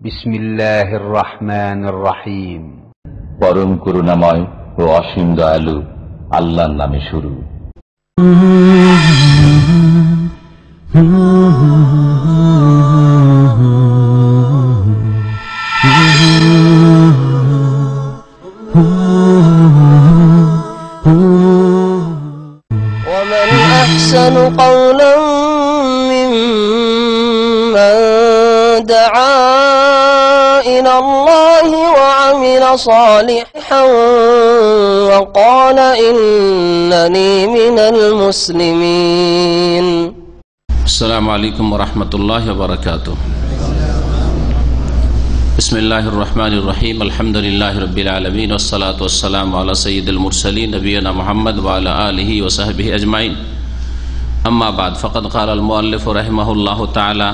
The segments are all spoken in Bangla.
বিসমিল্লাহির রহমানির রহিম। পরম করুণাময় ও অসীম দয়ালু আল্লাহর নামে শুরু। ومن أحسن قولا ممن دعا إلى الله وعمل صالحا وقال إنني من المسلمين. السلام عليكم ورحمة الله وبركاته. بسم الله الرحمن الرحيم. الحمد لله رب العالمين والصلاة والسلام على سيد المرسلين نبينا محمد وعلى آله وصحبه أجمعين. أما بعد فقد قال المؤلف رحمه الله تعالى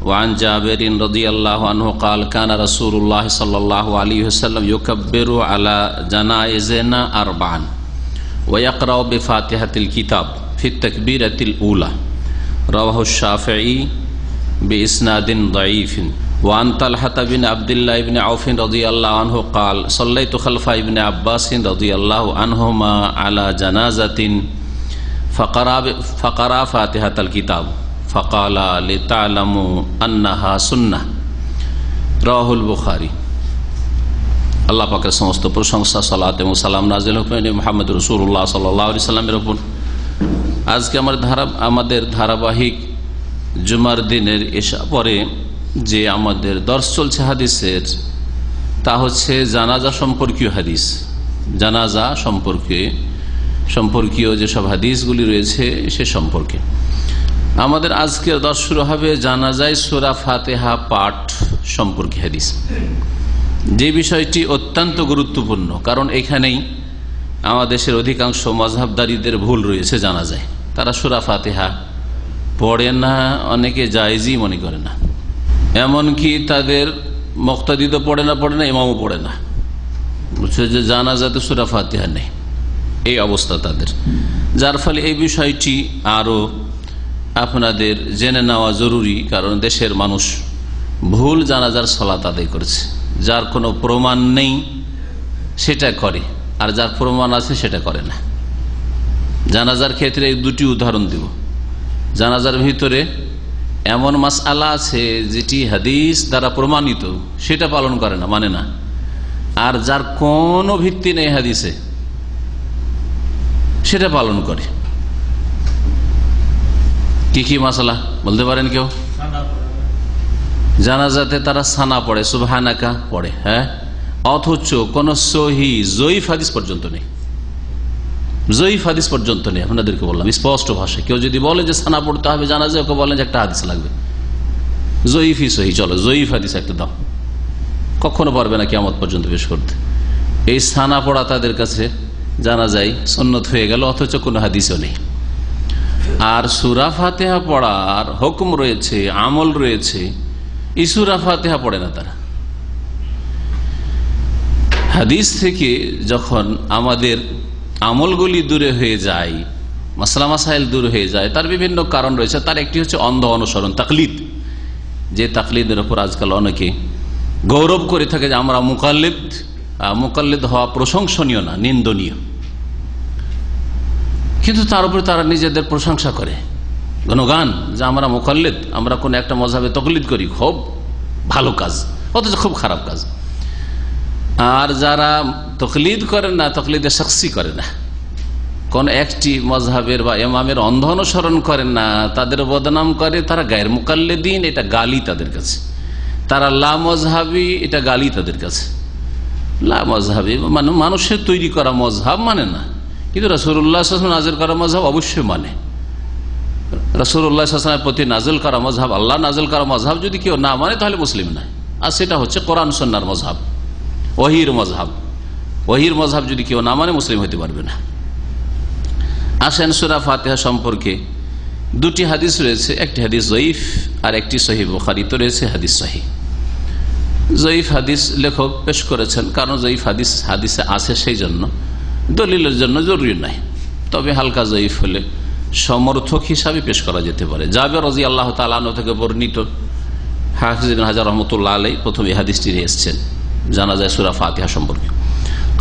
وعن جابر رضي الله عنه قال كان رسول الله صلى الله عليه وسلم يكبر على جنائزنا أربعا ويقرأ بفاتحة الكتاب في التكبيرة الأولى. رواه الشافعي بإسناد ضعيف. وعن طلحة بن عبد الله بن عوف رضي الله عنه قال صليت خلف ابن عباس رضي الله عنهما على جنازة فقرأ فاتحة الكتاب فقال لتعلموا أنها سنة. رواه البخاري. আল্লাহ পাকের সমস্ত প্রশংসা, সালাত এবং সালাম নাযিল হোক মুহাম্মদ রাসূলুল্লাহ সাল্লাল্লাহু আলাইহি সাল্লামের উপর। আজকে আমাদের ধারাবাহিক জুমার দিনের এশা পরে যে আমাদের দর্শ চলছে হাদিসের, তা হচ্ছে জানাজা সম্পর্কীয় হাদিস। জানাজা সম্পর্কীয় যেসব হাদিসগুলি রয়েছে সে সম্পর্কে আমাদের আজকের দর্শ শুরু হবে জানাজায় সূরা ফাতিহা পাঠ সম্পর্কে হাদিস। যে বিষয়টি অত্যন্ত গুরুত্বপূর্ণ, কারণ এখানেই আমাদের দেশের অধিকাংশ মাযহাবদারীদের ভুল রয়েছে। জানাজায় তারা সূরা ফাতিহা পড়ে না, অনেকে জায়েজই মনে করে না, এমনকি তাদের মুক্তাদি তো পড়ে না, ইমামও পড়ে না, বুঝছে যে জানাজাতে সূরা ফাতিহা নেই, এই অবস্থা তাদের। যার ফলে এই বিষয়টি আরো আপনাদের জেনে নেওয়া জরুরি, কারণ দেশের মানুষ ভুল জানাজার সালাত আদায় করেছে। যার কোনো প্রমাণ নেই সেটা করে, আর যার প্রমাণ আছে সেটা করে না। জানাজার ক্ষেত্রে এই দুটি উদাহরণ দিব। জানাজার ভিতরে এমন মাসআলা আছে যেটি হাদিস দ্বারা প্রমাণিত, সেটা পালন করে না, মানে না। আর যার কোনো ভিত্তি নেই হাদিসে, সেটা পালন করে। কি কি মাসআলা বলতে পারেন কেউ? জানাজাতে তারা সানা পড়ে, সুবহানাকা পড়ে, হ্যাঁ, অথচ কোন সহি জয়ীফ হাদিস পর্যন্ত নেই। জয়ীফ হাদিস পর্যন্ত নেই। আপনাদেরকে বললাম স্পষ্ট ভাষায়, কেউ যদি বলে যে সানা পড়তে হবে জানাজা, ওকে বলেন যে একটা হাদিস লাগবে, জয়ীফই সহি, চলো জয়ীফ হাদিস একটা দাও, কখনো পারবে না কিয়ামত পর্যন্ত পেশ করতে। এই সানা পড়া তাদের কাছে জানাজায় সুন্নত হয়ে গেল, অথচ কোনো হাদিসও নেই। আর সূরা ফাতিহা পড়ার হুকুম রয়েছে, আমল রয়েছে, এই সূরা ফাতিহা পড়ে না তারা। হাদিস থেকে যখন আমাদের আমলগুলি দূরে হয়ে যায়, মাসলা মাসাইল দূর হয়ে যায়, তার বিভিন্ন কারণ রয়েছে। তার একটি হচ্ছে অন্ধ অনুসরণ, তাকলিদ। যে তাকলিদের উপর আজকাল অনেকে গৌরব করে থাকে যে আমরা মুকাল্লিদ হওয়া প্রশংসনীয় না, নিন্দনীয়, কিন্তু তার উপরে তারা নিজেদের প্রশংসা করে, গুণগান, যে আমরা মুকাল্লিদ, আমরা কোন একটা মযহাবে তাকলিদ করি, খুব ভালো কাজ, অথচ খুব খারাপ কাজ। আর যারা তাকলিদ করেন না, তাকলিদে শাখসি করে না, কোন একটি মযহাবের বা ইমামের অন্ধ অনুসরণ করেন না, তাদের বদনাম করে তারা গায়ের মুকাল্লিদিন, এটা গালি তাদের কাছে। তারা লা মযহাবি, এটা গালি তাদের কাছে। লা মযহাবি মানে মানুষের তৈরি করা মযহাব মানে না, কিন্তু রাসূলুল্লাহ সাল্লাল্লাহু আলাইহি ওয়াসাল্লাম নাযিল করা মযহাব অবশ্যই মানে। রাসূলুল্লাহ সাল্লাল্লাহু আলাইহি ওয়াসাল্লামের প্রতি নাযিল করা মযহাব, আল্লাহ নাযিল করা মযহাব যদি কেউ না মানে, তাহলে মুসলিম না। আর সেটা হচ্ছে কোরআন সুন্নাহর মযহাব, ওহীর মযহাব। ওহীর মযহাব যদি কেউ না মানে, মুসলিম হতে পারবে না। আসেন সূরা ফাতিহা সম্পর্কে দুটি হাদিস রয়েছে, একটি হাদিস জয়ীফ আর একটি সহিহ। বুখারীতে রয়েছে হাদিস সহিহ। জয়ীফ হাদিস লেখক পেশ করেছেন, কারণ জয়ীফ হাদিসে আছে, সেই জন্য দলিলের জন্য জরুরি নাই। তবে হালকা জয়ীফ হলে সমর্থক হিসাবে পেশ করা যেতে পারে। জাবের রাদিয়াল্লাহু তাআলা আনহু থেকে বর্ণিত হাফিজ ইবনে হাজার রহমতুল্লাহ আলাইহি প্রথম এই হাদিসটি নিয়ে এসেছেন জানাজায় সূরা ফাতিহা সম্পর্কে।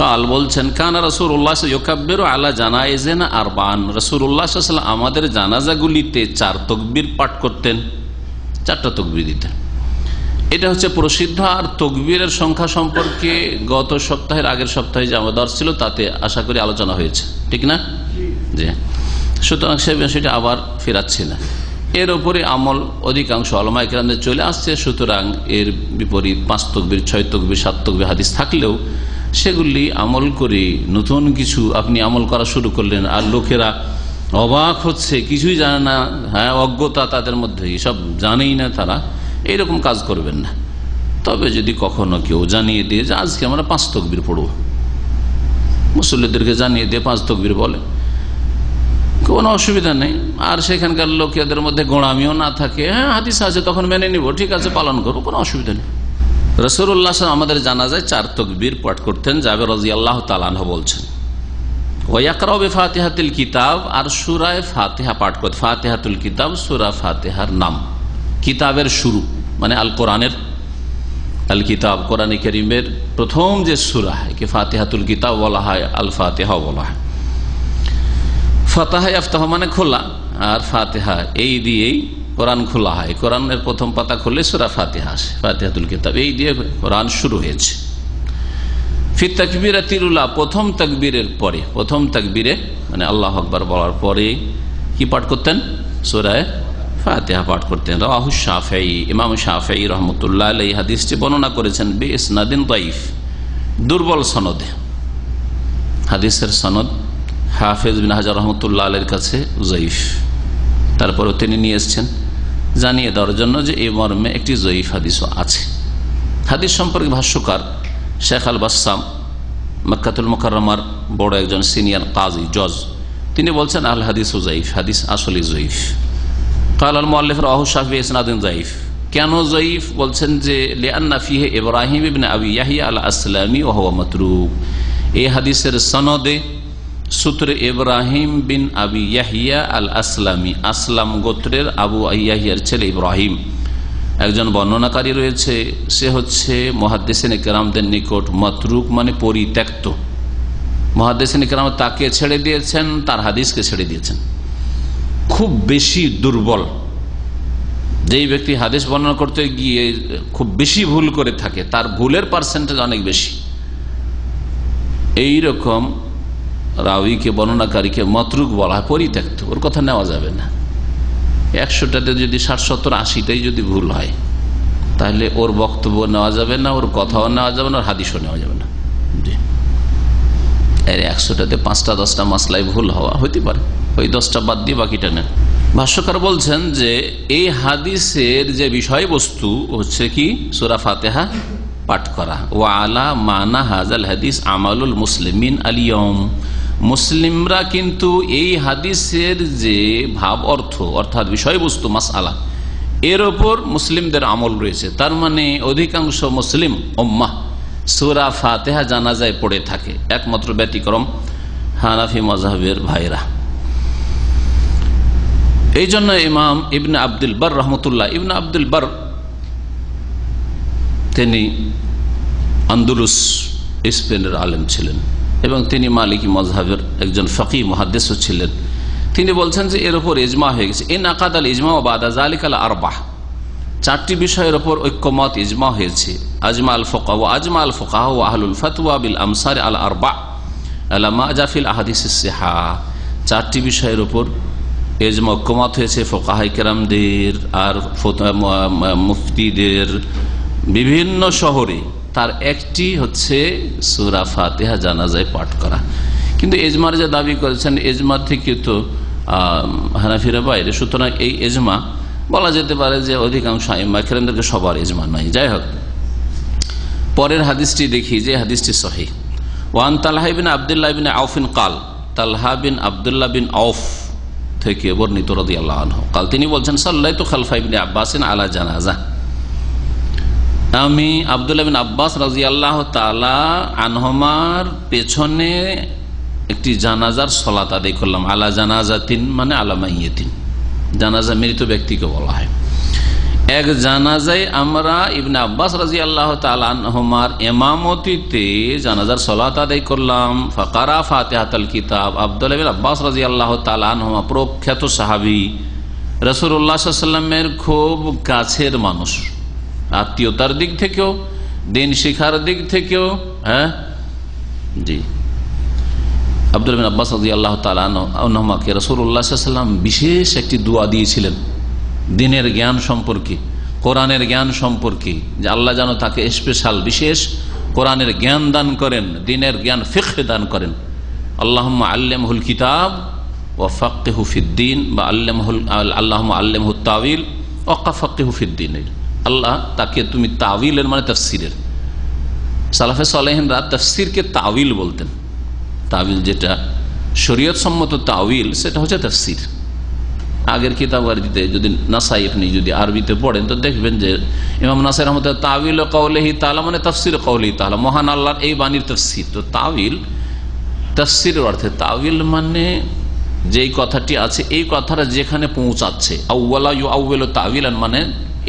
কাল বলছেন কানা রাসূলুল্লাহ ইউকাব্বিরু আলা জানাইজিনা আরবান, রাসূলুল্লাহ সাল্লাল্লাহু আলাইহি ওয়াসাল্লাম আমাদের জানাজাগুলিতে 4 তাকবীর পাঠ করতেন, 4টা তাকবীর দিতেন। এটা হচ্ছে প্রসিদ্ধ। আর তাকবীরের সংখ্যা সম্পর্কে গত সপ্তাহের আগের সপ্তাহে যে আমার দর্শ ছিল তাতে আশা করি আলোচনা হয়েছে, ঠিক না? জি, সুতরাং সে বিষয়টা আবার ফেরাচ্ছি না। এর উপরে আমল অধিকাংশ উলামায়ে কেরামদের চলে আসছে। সুতরাং এর বিপরীত 5 তাকবীর, 6 তাকবীর, 7 তাকবীর হাদিস থাকলেও সেগুলি আমল করে নতুন কিছু আপনি আমল করা শুরু করলেন, আর লোকেরা অবাক হচ্ছে, কিছুই জানে না, হ্যাঁ অজ্ঞতা তাদের মধ্যে, সব জানেই না তারা, এইরকম কাজ করবেন না। তবে যদি কখনো কেউ জানিয়ে দিয়ে যে আজকে আমরা 5 তাকবীর পড়ব, মুসল্লিদেরকে জানিয়ে দিয়ে 5 তাকবীর বলে, কোনো অসুবিধা নেই। আর সেখানকার লোকেদের মধ্যে গোঁড়ামিও না থাকে, হ্যাঁ হাদিস আছে তখন মেনে নিব, ঠিক আছে পালন করবো, কোনো অসুবিধা নেই। রাসূলুল্লাহ আমাদের জানাজায় 4 তাকবীর পাঠ করতেন। জাবের রাদিয়াল্লাহু তাআলা আনহু বলছেন ওয়ায়াকরাউ বিফাতিহাতিল কিতাব, আর সূরা ফাতিহা পাঠ করতেন। ফাতিহাতুল কিতাব সূরা ফাতিহার নাম, কিতাবের শুরু মানে আল কোরআনের, আল কিতাব কোরআনে কারীমের প্রথম যে সূরা, একে ফাতিহাতুল কিতাব বলা হয়, আল ফাতিহা বলা হয়। ফাতাহা ইফতাহ মানে খোলা, আর ফাতিহা এই দিয়েই কোরআন খোলা হয়। কোরআনের প্রথম পাতা খুললে সূরা ফাতিহা আসে, ফাতিহাতুল কিতাব, এই দিয়ে কোরআন শুরু হয়েছে। ফি তাকবীরাতিল উলা, প্রথম তাকবীরের পরে, প্রথম তাকবীরে মানে আল্লাহু আকবার বলার পরে কি পাঠ করতেন? সূরা ফাতিহা পাঠ করতেন। রাওয়াহু শাফিঈ, ইমাম শাফিঈ রাহমাতুল্লাহ আলাইহি হাদিসটি বর্ণনা করেছেন বিইসনাদিন দাঈফ, দুর্বল সনদে। হাদিসের সনদ হাফেজ ইবনে হাজার রহমতুল্লাহ আলাইহির কাছে যঈফ, তারপরেও তিনি নিয়ে এসেছেন জানিয়ে দেওয়ার জন্য যে এই মর্মে একটি যঈফ হাদিসও আছে। হাদিস সম্পর্কে ভাষ্যকার শেখ আল বাসসাম, মক্কাতুল মুকাররমার বড় একজন সিনিয়র কাজী জজ, তিনি বলছেন আল হাদিস যঈফ, হাদিস আসলে যঈফ। কাল আল মুআল্লিফ রাওয়াহু শাফিঈ ইসনাদিন যঈফ। কেন যঈফ বলছেন? যে লিআন্না ফিহি ইব্রাহিম ইবনে আবি ইয়াহইয়া আল আসলামি ওয়া হুয়া মাতরুক, এই হাদিসের সনদে সূত্রে ইব্রাহিম বিন আবি ইয়াহইয়া আল আসলামি, আসলাম গোত্রের আবু ইয়াহইয়ার ছেলে ইব্রাহিম, একজন বর্ণনাকারী রয়েছে। সে হচ্ছে মুহাদ্দিসিনে কেরামদের নিকট মাতরুক মানে পরিত্যক্ত। মুহাদ্দিসিনে কেরাম তাকে ছেড়ে দিয়েছেন, তার হাদিসকে ছেড়ে দিয়েছেন। খুব বেশি দুর্বল, যেই ব্যক্তি হাদিস বর্ণনা করতে গিয়ে খুব বেশি ভুল করে থাকে, তার ভুলের পার্সেন্টেজ অনেক বেশি, এইরকম রাউইকে, বর্ণনাকারীকে মাতরুক বলা হয়, পরিত্যক্ত, ওর কথা নেওয়া যাবে না। 100টাতে যদি 60-70-80টাই যদি ভুল হয়, তাহলে ওর বক্তব্য নেওয়া যাবে না, ওর কথাও নেওয়া যাবে না, ওর হাদিসও নেওয়া যাবে না। এর 100টাতে 5টা-10টা মাসলায় ভুল হওয়া হইতে পারে, ওই 10টা বাদ দিয়ে বাকিটা নেন। ভাষ্যকার বলছেন যে এই হাদিসের যে বিষয়বস্তু হচ্ছে কি সূরা ফাতিহা পাঠ করা। ওয়া আলা মানা হাজাল হাদিস আমালুল মুসলিমিন আল ইয়াউম, মুসলিমরা কিন্তু এই হাদিসের যে ভাব অর্থ অর্থাৎ বিষয়বস্তু মাসআলা, এর ওপর মুসলিমদের আমল রয়েছে। তার মানে অধিকাংশ মুসলিম উম্মাহ সূরা ফাতিহা জানাজায় পড়ে থাকে, একমাত্র ব্যতিক্রম হানাফি মাযহাবের ভাইরা। এই জন্য ইমাম ইবনে আব্দুল বার রহমতুল্লাহ, ইবনে আব্দুল বার তিনি আন্দুলুস স্পেনের আলেম ছিলেন এবং তিনি মালিকি মাযহাবের একজন ফকিহ মুহাদ্দিসও ছিলেন। তিনি বলছেন যে এর উপর ইজমা হয়ে গেছে। ইন আকাদাল ইজমা ওয়া বাদা যালিকাল আরবাহ, 4টি বিষয়ের উপর ঐক্যমত ইজমা হয়েছে। আজমা আল ফুকাহা ওয়া আজমা আল ফুকাহা ওয়া আহলুল ফাতওয়া বিল আমসার আল আরবা আলা মা জাফিল আহাদিসিস সিহাহ, 4টি বিষয়ের উপর ইজমা ঐক্যমত হয়েছে ফুকাহায়ে কেরামদের আর মুফতিদের বিভিন্ন শহরে। তার একটি হচ্ছে সূরা ফাতিহা জানাজায় পাঠ করা। কিন্তু ইজমার যে দাবি করেছেন, ইজমা থেকে তো হানাফিরা বাইরে, সুতরাং এই ইজমা বলা যেতে পারে যে অধিকাংশ আইম্মা কেরামদেরকে সবার ইজমা নাই। যাই হোক, পরের হাদিসটি দেখি যে হাদিসটি সহিহ। ওয়ান তালহা বিন আব্দুল্লাহ বিন আউফিন কাল, তালহা বিন আব্দুল্লাহ বিন আউফ থেকে বর্ণিত রাদিয়াল্লাহু আনহু কাল, তিনি বলছেন সাল্লাইতু খালফা ইবনে আব্বাসিন আলা জানাজা, আমি আব্দুল্লাহ বিন আব্বাস রাদিয়াল্লাহু তাআলা আনহুমার পেছনে একটি জানাজার সালাত আদায় করলাম। আলা জানাজাতিন মানে আলা মাইয়িতিন, জানাজা মৃত ব্যক্তিকে বলা হয়। এক জানাজায় আমরা ইবনে আব্বাস রাদিয়াল্লাহু তাআলা আনহুমার ইমামতিতে জানাজার সালাত আদায় করলাম। ফাকারা ফাতিহাতুল কিতাব। আব্দুল্লাহ ইবনে আব্বাস রাদিয়াল্লাহু তাআলা আনহুমা প্রখ্যাত সাহাবী, রাসূলুল্লাহ সাল্লাল্লাহু আলাইহি ওয়াসাল্লামের খুব কাছের মানুষ, আত্মীয়তার দিক থেকেও, দিন শিখার দিক থেকেও। জি, আব্দুল্লাহ ইবনে আব্বাস রাদিয়াল্লাহু তাআলা আনহুমাকে রাসূলুল্লাহ সাল্লাল্লাহু আলাইহি ওয়াসাল্লাম বিশেষ একটি দোয়া দিয়েছিলেন দিনের জ্ঞান সম্পর্কে, কোরআনের জ্ঞান সম্পর্কে, যে আল্লাহ যেন তাকে স্পেশাল বিশেষ কোরআনের জ্ঞান দান করেন, দিনের জ্ঞান ফিকহ দান করেন। আল্লাহুম্মা আল্লিমহুল কিতাব ওয়া ফাক্কিহু ফিদ্দিন, বা আল্লাহুম্মা আল্লিমহুত তাওয়িল ওয়া ফাক্কিহু ফিদ্দিন। আল্লাহ তাকে তুমি তাওয়িলের মানে তাফসীরের, সালাফে সালেহিনরা তাফসীরকে তাওয়িল বলতেন। তাওয়িল যেটা শরীয়ত সম্মত তাওয়িল, সেটা হচ্ছে তাফসীর। আগের কিতাব আরবিতে যদি নাসাই আপনি যদি আরবিতে পড়েন তো দেখবেন যে ইমাম নাসাই রহমতুল্লাহ তাওয়িল কাউলিহি তাআলা মানে তাফসীর কাউলিহি তাআলা, মহান আল্লাহর এই বাণীর তাফসীর। তো তাওয়িল তাফসীরের অর্থে, তাওয়িল মানে যেই কথাটি আছে এই কথাটা যেখানে পৌঁছাচ্ছে, আউয়ালা ইউআউবিলু তাওয়িলান মানে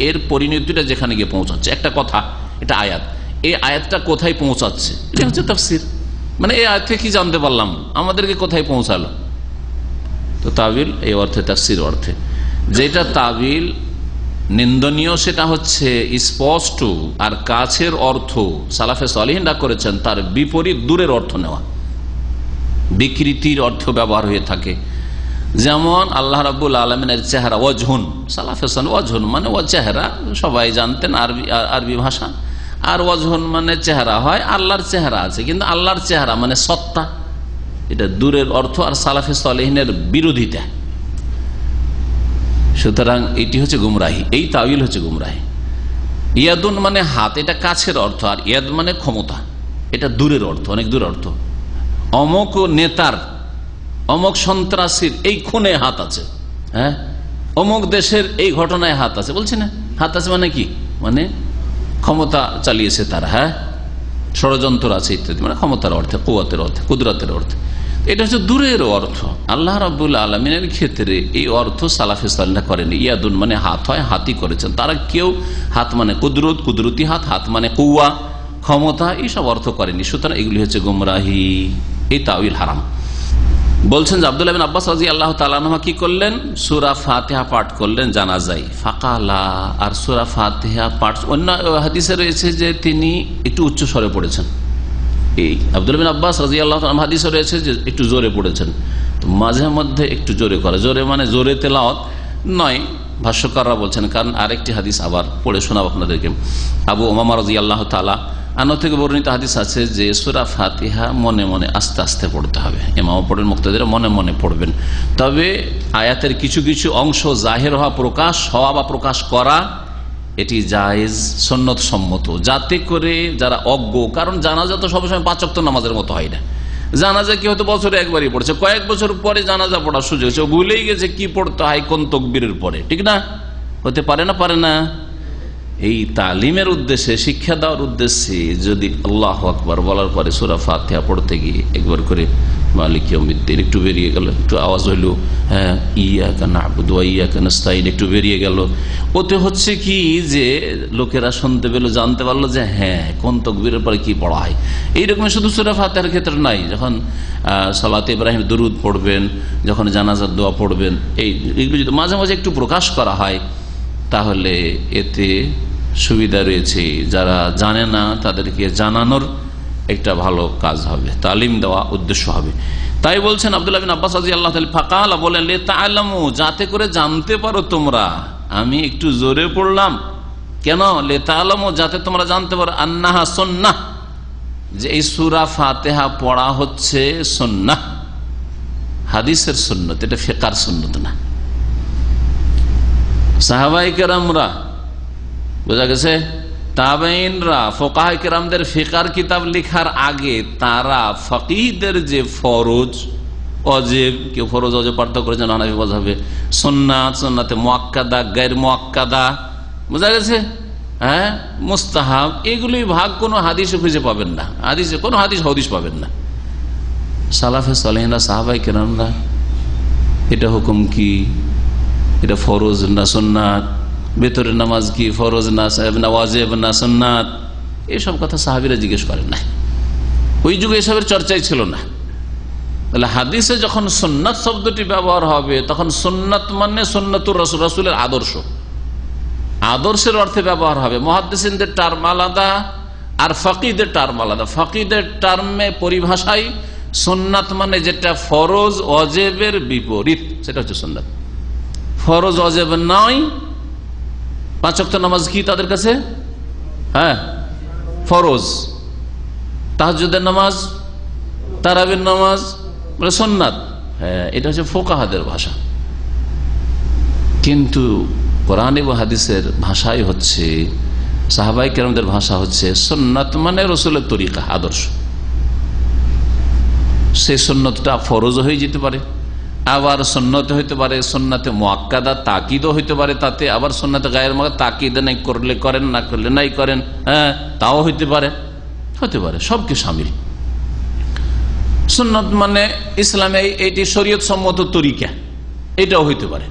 এর পরিণতিটা যেখানে গিয়ে পৌঁছাচ্ছে। একটা কথা, এটা আয়াত, এই আয়াতটা কোথায় পৌঁছাচ্ছে, এটা হচ্ছে তাফসীর। মানে এই আয়াত থেকে কি জানতে পারলাম, আমাদেরকে কোথায় পৌঁছালো। তো তাবিল এই অর্থে, তাফসীর অর্থে। যেটা তাবিল নিন্দনীয় সেটা হচ্ছে স্পষ্ট আর কাছের অর্থ সালাফে সালেহিনরা করেছেন, তার বিপরীত দূরের অর্থ নেওয়া, বিকৃতির অর্থ ব্যবহার হয়ে থাকে। যেমন আল্লাহ রাব্বুল আলামিনের চেহারা ওয়াজহুন, সালাফে সালেহিন ওয়াজহুন মানে ও চেহারা, সবাই জানতেন আরবি ভাষা। আর ওয়াজহুন মানে চেহারা হয়, আল্লাহর চেহারা আছে, কিন্তু আল্লাহর চেহারা মানে সত্তা, এটা দূরের অর্থ আর সালাফে সালেহিনের বিরোধিতা। সুতরাং এটি হচ্ছে গুমরাহি, এই তাওয়িল হচ্ছে গুমরাহি। ইয়াদুন মানে হাত, এটা কাছের অর্থ, আর ইয়াদ মানে ক্ষমতা, এটা দূরের অর্থ, অনেক দূর অর্থ। অমক নেতার, অমক সন্ত্রাসীর এই খুনে হাত আছে, অমুক দেশের এই ঘটনায় হাত আছে, বলছি না, হাত আছে মানে কি, মানে ক্ষমতা চালিয়েছে তারা, ষড়যন্ত্র আছে ইত্যাদি, মানে ক্ষমতার অর্থে, কুওয়াতের অর্থে, কুদরতের অর্থে। এটা হচ্ছে দূরের অর্থ। আল্লাহ রাব্বুল আলামিনের ক্ষেত্রে এই অর্থ সালাফে সালেহিনরা করেনি। ইয়াদুন মানে হাত হয়, হাতই করেছেন তারা। কেউ হাত মানে কুদরত, কুদরতি হাত, হাত মানে কুওয়া, ক্ষমতা, এইসব অর্থ করেনি। সুতরাং এগুলি হচ্ছে গুমরাহি, এই তাওয়িল হারাম। বলছেন যে আব্দুল্লাহ বিন আব্বাস রাদিয়াল্লাহু তাআলা আনহু কি করলেন, সূরা ফাতিহা পাঠ করলেন জানাজায়। ফাকালা, আর সূরা ফাতিহা পাঠ, অন্য হাদিসে রয়েছে যে তিনি একটু উচ্চ স্বরে পড়েছেন। এই আব্দুল্লাহ বিন আব্বাস রাদিয়াল্লাহু তাআলা হাদিসে রয়েছে যে একটু জোরে পড়েছেন। তো মাঝে মধ্যে একটু জোরে করা, জোরে মানে জোরে তেলাওয়াত নয়, ভাষ্যকাররা বলছেন। কারণ আরেকটি হাদিস আবার পড়ে শোনাব আপনাদেরকে। আবু উমামা রাদিয়াল্লাহু তাআলা আনহু থেকে বর্ণিত হাদিস আছে যে সূরা ফাতিহা মনে মনে আস্তে আস্তে পড়তে হবে। ইমাম পড়েন, মুক্তাদিরা মনে মনে পড়বেন। তবে আয়াতের কিছু কিছু অংশ জাহির হওয়া, প্রকাশ হওয়া বা প্রকাশ করা, এটি জায়েজ, সুন্নত সম্মত, যাতে করে যারা অজ্ঞ, কারণ জানাজা তো সবসময় 5 ওয়াক্ত নামাজের মতো হয় না। জানাজা কি হয়তো বছরে একবারই পড়ছে, কয়েক বছর পরে জানাজা পড়ার সুযোগ হচ্ছে, ভুলেই গেছে কি পড়তে হয় কোন তাকবীরের পরে, ঠিক না? হতে পারে না, পারে না। এই তালিমের উদ্দেশ্যে, শিক্ষা দেওয়ার উদ্দেশ্যে যদি আল্লাহু আকবার বলার পরে সূরা ফাতিহা পড়তে গিয়ে একবার করে মালিক ইয়াউমিদ্দিন একটু বেরিয়ে গেল, একটু আওয়াজ হইল, ইয়াকা না'বুদু ওয়া ইয়াকা নাস্তাইন একটু বেরিয়ে গেল, ওতে হচ্ছে কি যে লোকেরা শুনতে পেল, জানতে পারলো যে কোন তাকবীরের পরে কি পড়া হয়। এইরকম শুধু সূরা ফাতিহার ক্ষেত্রে নাই, যখন সালাতে ইব্রাহিম দুরুদ পড়বেন, যখন জানাজার দোয়া পড়বেন, এইগুলো যদি মাঝে মাঝে একটু প্রকাশ করা হয় তাহলে এতে সুবিধা রয়েছে। যারা জানে না তাদেরকে জানানোর একটা ভালো কাজ হবে, তালিম দেওয়া উদ্দেশ্য হবে। তাই বলছেন আব্দুল্লাহ বিন আব্বাস রাদিয়াল্লাহু তাআলা, ফাকালা বলেন, লে তাআলামু, যাতে করে জানতে পারো তোমরা। আমি একটু জোরে পড়লাম কেন? লে তাআলামু, যাতে তোমরা জানতে পারো, আন্নাহা সুন্নাহ, যে এই সূরা ফাতিহা পড়া হচ্ছে সুন্নাহ, হাদিসের সুন্নত, এটা ফিকহের সুন্নত না। সাহাবায়ে কেরামরা, বোঝা গেছে, তাবেঈনরা, ফুকাহায়ে কেরামদের ফিকহের কিতাব লেখার আগে তারা ফকিহদের যে ফরজ ওয়াজিব, কেউ ফরজ ওয়াজিব পার্থক্য করেছেন হানাফি মাযহাবে, সুন্নাত, সুন্নাতে মুআক্কাদা, গায়র মুআক্কাদা, বোঝা গেছে, মুস্তাহাব, এগুলি ভাগ কোনো হাদিসে খুঁজে পাবেন না, হাদিসে কোনো হাদিস পাবেন না। সালাফে সালেহিনরা, সাহাবায়ে কেরামরা, এটা হুকুম কি, এটা ফরজ না সুন্নাত, ভেতরের নামাজ কি ফরজ না ওয়াজিব না সুন্নাত, এসব কথা সাহাবীরা জিজ্ঞেস করেন না। ওই যুগে এসবের চর্চাই ছিল না। তাহলে হাদিসে যখন সুন্নাত শব্দটি ব্যবহার হবে তখন সুন্নাত মানে সুন্নাতুর রাসূল, রাসূলের আদর্শ, আদর্শের অর্থে ব্যবহার হবে। মুহাদ্দিসিনদের টার্ম আলাদা আর ফাকিহদের টার্ম আলাদা। ফাকিহদের টার্মে পরিভাষায় সুন্নাত মানে যেটা ফরজ ওয়াজিবের বিপরীত, সেটা হচ্ছে সুন্নাত। ফরজ ওয়াজিব নয়, 5 ওয়াক্ত নামাজ কি তাদের কাছে? হ্যাঁ ফরজ। তাহাজ্জুদের নামাজ, তারাবির নামাজ বলে সুন্নাত। হ্যাঁ, এটা হচ্ছে ফুকাহাদের ভাষা। কিন্তু কোরআন এবং হাদিসের ভাষাই হচ্ছে, সাহাবায়ে কেরামদের ভাষা হচ্ছে সুন্নাত মানে রাসূলের তরিকা, আদর্শ। সেই সুন্নতটা ফরজ হয়ে যেতে পারে, আবার সুন্নতে হইতে পারে, সুন্নতে মুআক্কাদা তাকিদও হইতে পারে তাতে, আবার সুন্নতে গায়ের মধ্যে তাকিদ নাই করলে করেন, না করলে নাই করেন, হ্যাঁ তাও হইতে পারে, হতে পারে, সবকে শামিল। সুন্নত মানে ইসলামে এটি শরীয়ত সম্মত তরিকা, এটাও হইতে পারে।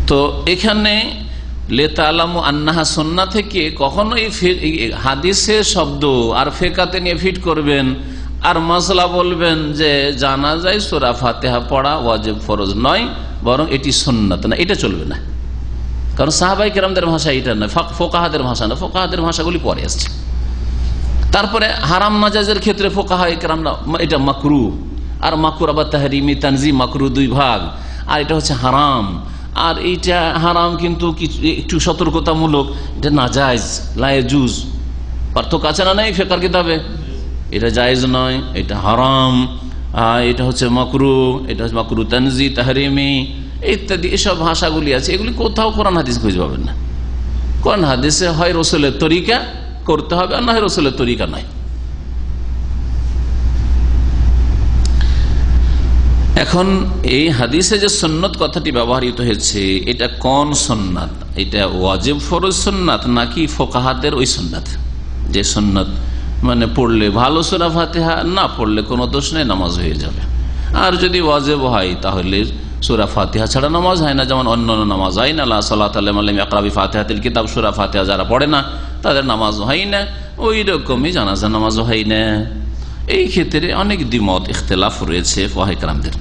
তো এখানে লেতালামু আন্নাহা সুন্নাহ থেকে কখনো হাদিসের শব্দ আর ফিকাতে নিয়ে ফিট করবেন আর মাসলা বলবেন যে জানাজায় সূরা ফাতিহা পড়া ওয়াজিব ফরজ নয়, বরং এটি সুন্নাত না, এটা চলবে না। কারণ সাহাবায়ে কেরামদের ভাষা এটা নয়, ফুকাহাদের ভাষা না, ফুকাহাদের ভাষাগুলি পরে আসছে। তারপরে হারাম নাজাইজের ক্ষেত্রে ফুকাহায়ে কেরামরা এটা মাকরুহ, আর মাকরুহ আবার তাহরিমি তানজিম, মাকরুহ দুই ভাগ, আর এটা হচ্ছে হারাম। আর এইটা হারাম কিন্তু একটু সতর্কতামূলক, এটা নাজায়েজ, লা ইয়াজুজ, পার্থক্য আছে না নাই ফিকহের কিতাবে? এটা জায়েজ নয়, এটা হারাম, এটা হচ্ছে মাকরুহ, এটা হচ্ছে মাকরুহ তানজি তাহরিমি ইত্যাদি, এসব ভাষাগুলি আছে। এগুলি কোথাও কোরআন হাদিস খুঁজে পাবেন না। কোরআন হাদিসে হয় রাসূলের তরিকা করতে হবে, আর না হয় রাসূলের তরিকা নয়। এখন এই হাদিসে যে সুন্নত কথাটি ব্যবহৃত হয়েছে, এটা কোন সুন্নাত? এটা ওয়াজিব ফরজ সুন্নাত নাকি ফুকাহাদের ওই সুন্নাত যে সুন্নাত মানে পড়লে ভালো সূরা ফাতিহা, না পড়লে কোনো দোষ নেই, নামাজ হয়ে যাবে। আর যদি ওয়াজিব হয় তাহলে সূরা ফাতিহা ছাড়া নামাজ হয় না, যেমন অন্যান্য নামাজ হয় না, লা সালাতা লিমান লাম ইয়াকরা বিফাতিহাতিল কিতাব, সূরা ফাতিহা যারা পড়ে না তাদের নামাজ হয় না, ওই রকমই জানাজা নামাজ হয় না। এই ক্ষেত্রে অনেক দ্বিমত ইখতিলাফ রয়েছে ফুকাহায়ে কেরামদের।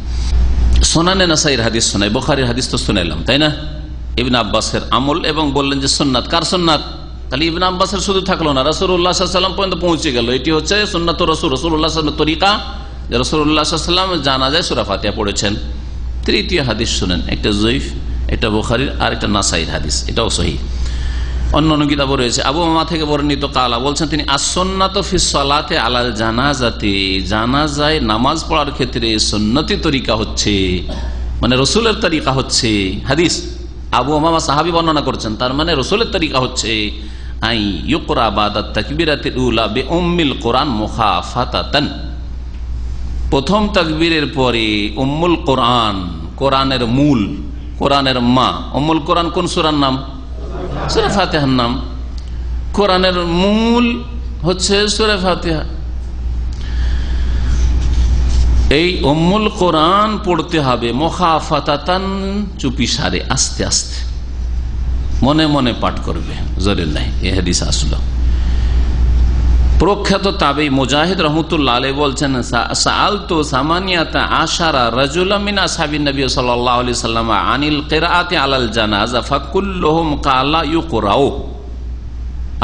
সুনানে নাসাইর হাদিস শোনাই, বুখারীর হাদিস তো শুনাইলাম, তাই না? ইবনে আব্বাসের আমল, এবং বললেন যে সুন্নাত, কার সুন্নাত? তাহলে ইবনে আব্বাসের শুধু থাকলো না, রাসূলুল্লাহ সাল্লাল্লাহু আলাইহি ওয়াসাল্লাম পর্যন্ত পৌঁছে গেল। এটি হচ্ছে সুন্নাতুর রাসূল, রাসূলুল্লাহ সাল্লাল্লাহু আলাইহি ওয়াসাল্লামের তরিকা, যে রাসূলুল্লাহ সাল্লাল্লাহু আলাইহি ওয়াসাল্লাম জানাজায় সূরা ফাতিহা পড়েছেন। তৃতীয় হাদিস শুনেন, একটা যঈফ, এটা বুখারীর, আর একটা নাসাইর হাদিস, এটাও সহিহ। অন্যান্য কিতাবও রয়েছে। আবু উমামা থেকে বর্ণিত কালা বলছেন তিনি, as-সুন্নাতু ফিস সালাতি আলাল জানাজাতি, জানাজায় নামাজ পড়ার ক্ষেত্রে সুন্নতি তরিকা হচ্ছে, মানে রাসূলের তরিকা হচ্ছে। হাদিস আবু উমামা সাহাবী বর্ণনা করছেন, তার মানে রাসূলের তরিকা হচ্ছে আই ইউকরা বাদাত তাকবীরাতিল উলা বিউম্মিল কোরআন মুখাফাতাতান, প্রথম তাকবীরের পরে উম্মুল কোরআন, কোরআনের মূল, কোরআনের মা। উম্মুল কোরআন কোন সূরার নাম? সূরা ফাতিহার নাম। কোরআনের মূল হচ্ছে সূরা ফাতিহা। এই উম্মুল কোরআন পড়তে হবে মুখাফাতাতান, চুপি সারে, আস্তে আস্তে, মনে মনে পাঠ করবে, জোরে নাই। এই হাদিস আসলো। প্রখ্যাত তাবেঈ মুজাহিদ রাহমাতুল্লাহ আলাইহি বলছেন, সাআলতু সামানিয়াতা আশারা রাজুলাম মিন আসহাবিন নবী সাল্লাল্লাহু আলাইহি ওয়াসাল্লাম আনিল কিরাআতি আলাল জানাজা ফাকুল্লুহুম ক্বালা ইউকরাউ।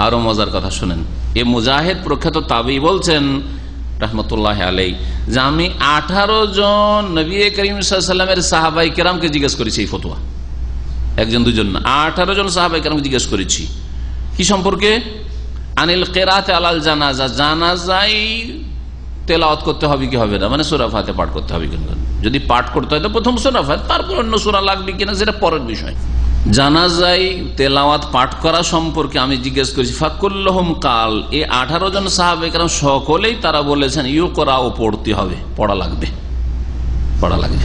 আরো মজার কথা শুনেন, এই মুজাহিদ প্রখ্যাত তাবেঈ বলছেন রাহমাতুল্লাহ আলাইহি যে আমি 18 জন নবী করিম সাল্লাল্লাহু আলাইহি ওয়াসাল্লামের সাহাবায়ে কেরামকে জিজ্ঞেস করেছি এই ফতোয়া। একজন দুজন না, 18 জন সাহাবায়ে কেরামকে জিজ্ঞেস করেছি কি সম্পর্কে? আনিল কিরাআতি আলাল জানাজা, জানাজায় তেলাওয়াত করতে হবে কি হবে না, মানে সূরা ফাতিহা পাঠ করতে হবে কিনা। যদি পাঠ করতে হয় তো প্রথম সূরা ফাতিহা, তারপর অন্য সূরা লাগবে কিনা সেটা পরের বিষয়। জানাজায় তেলাওয়াত পাঠ করা সম্পর্কে আমি জিজ্ঞেস করেছি। ফাকুল্লুহুম কাল, এই 18 জন সাহাবায়ে কেরাম সকলেই তারা বলেছেন ইউকরাউ, পড়তে হবে, পড়া লাগবে, পড়া লাগবে।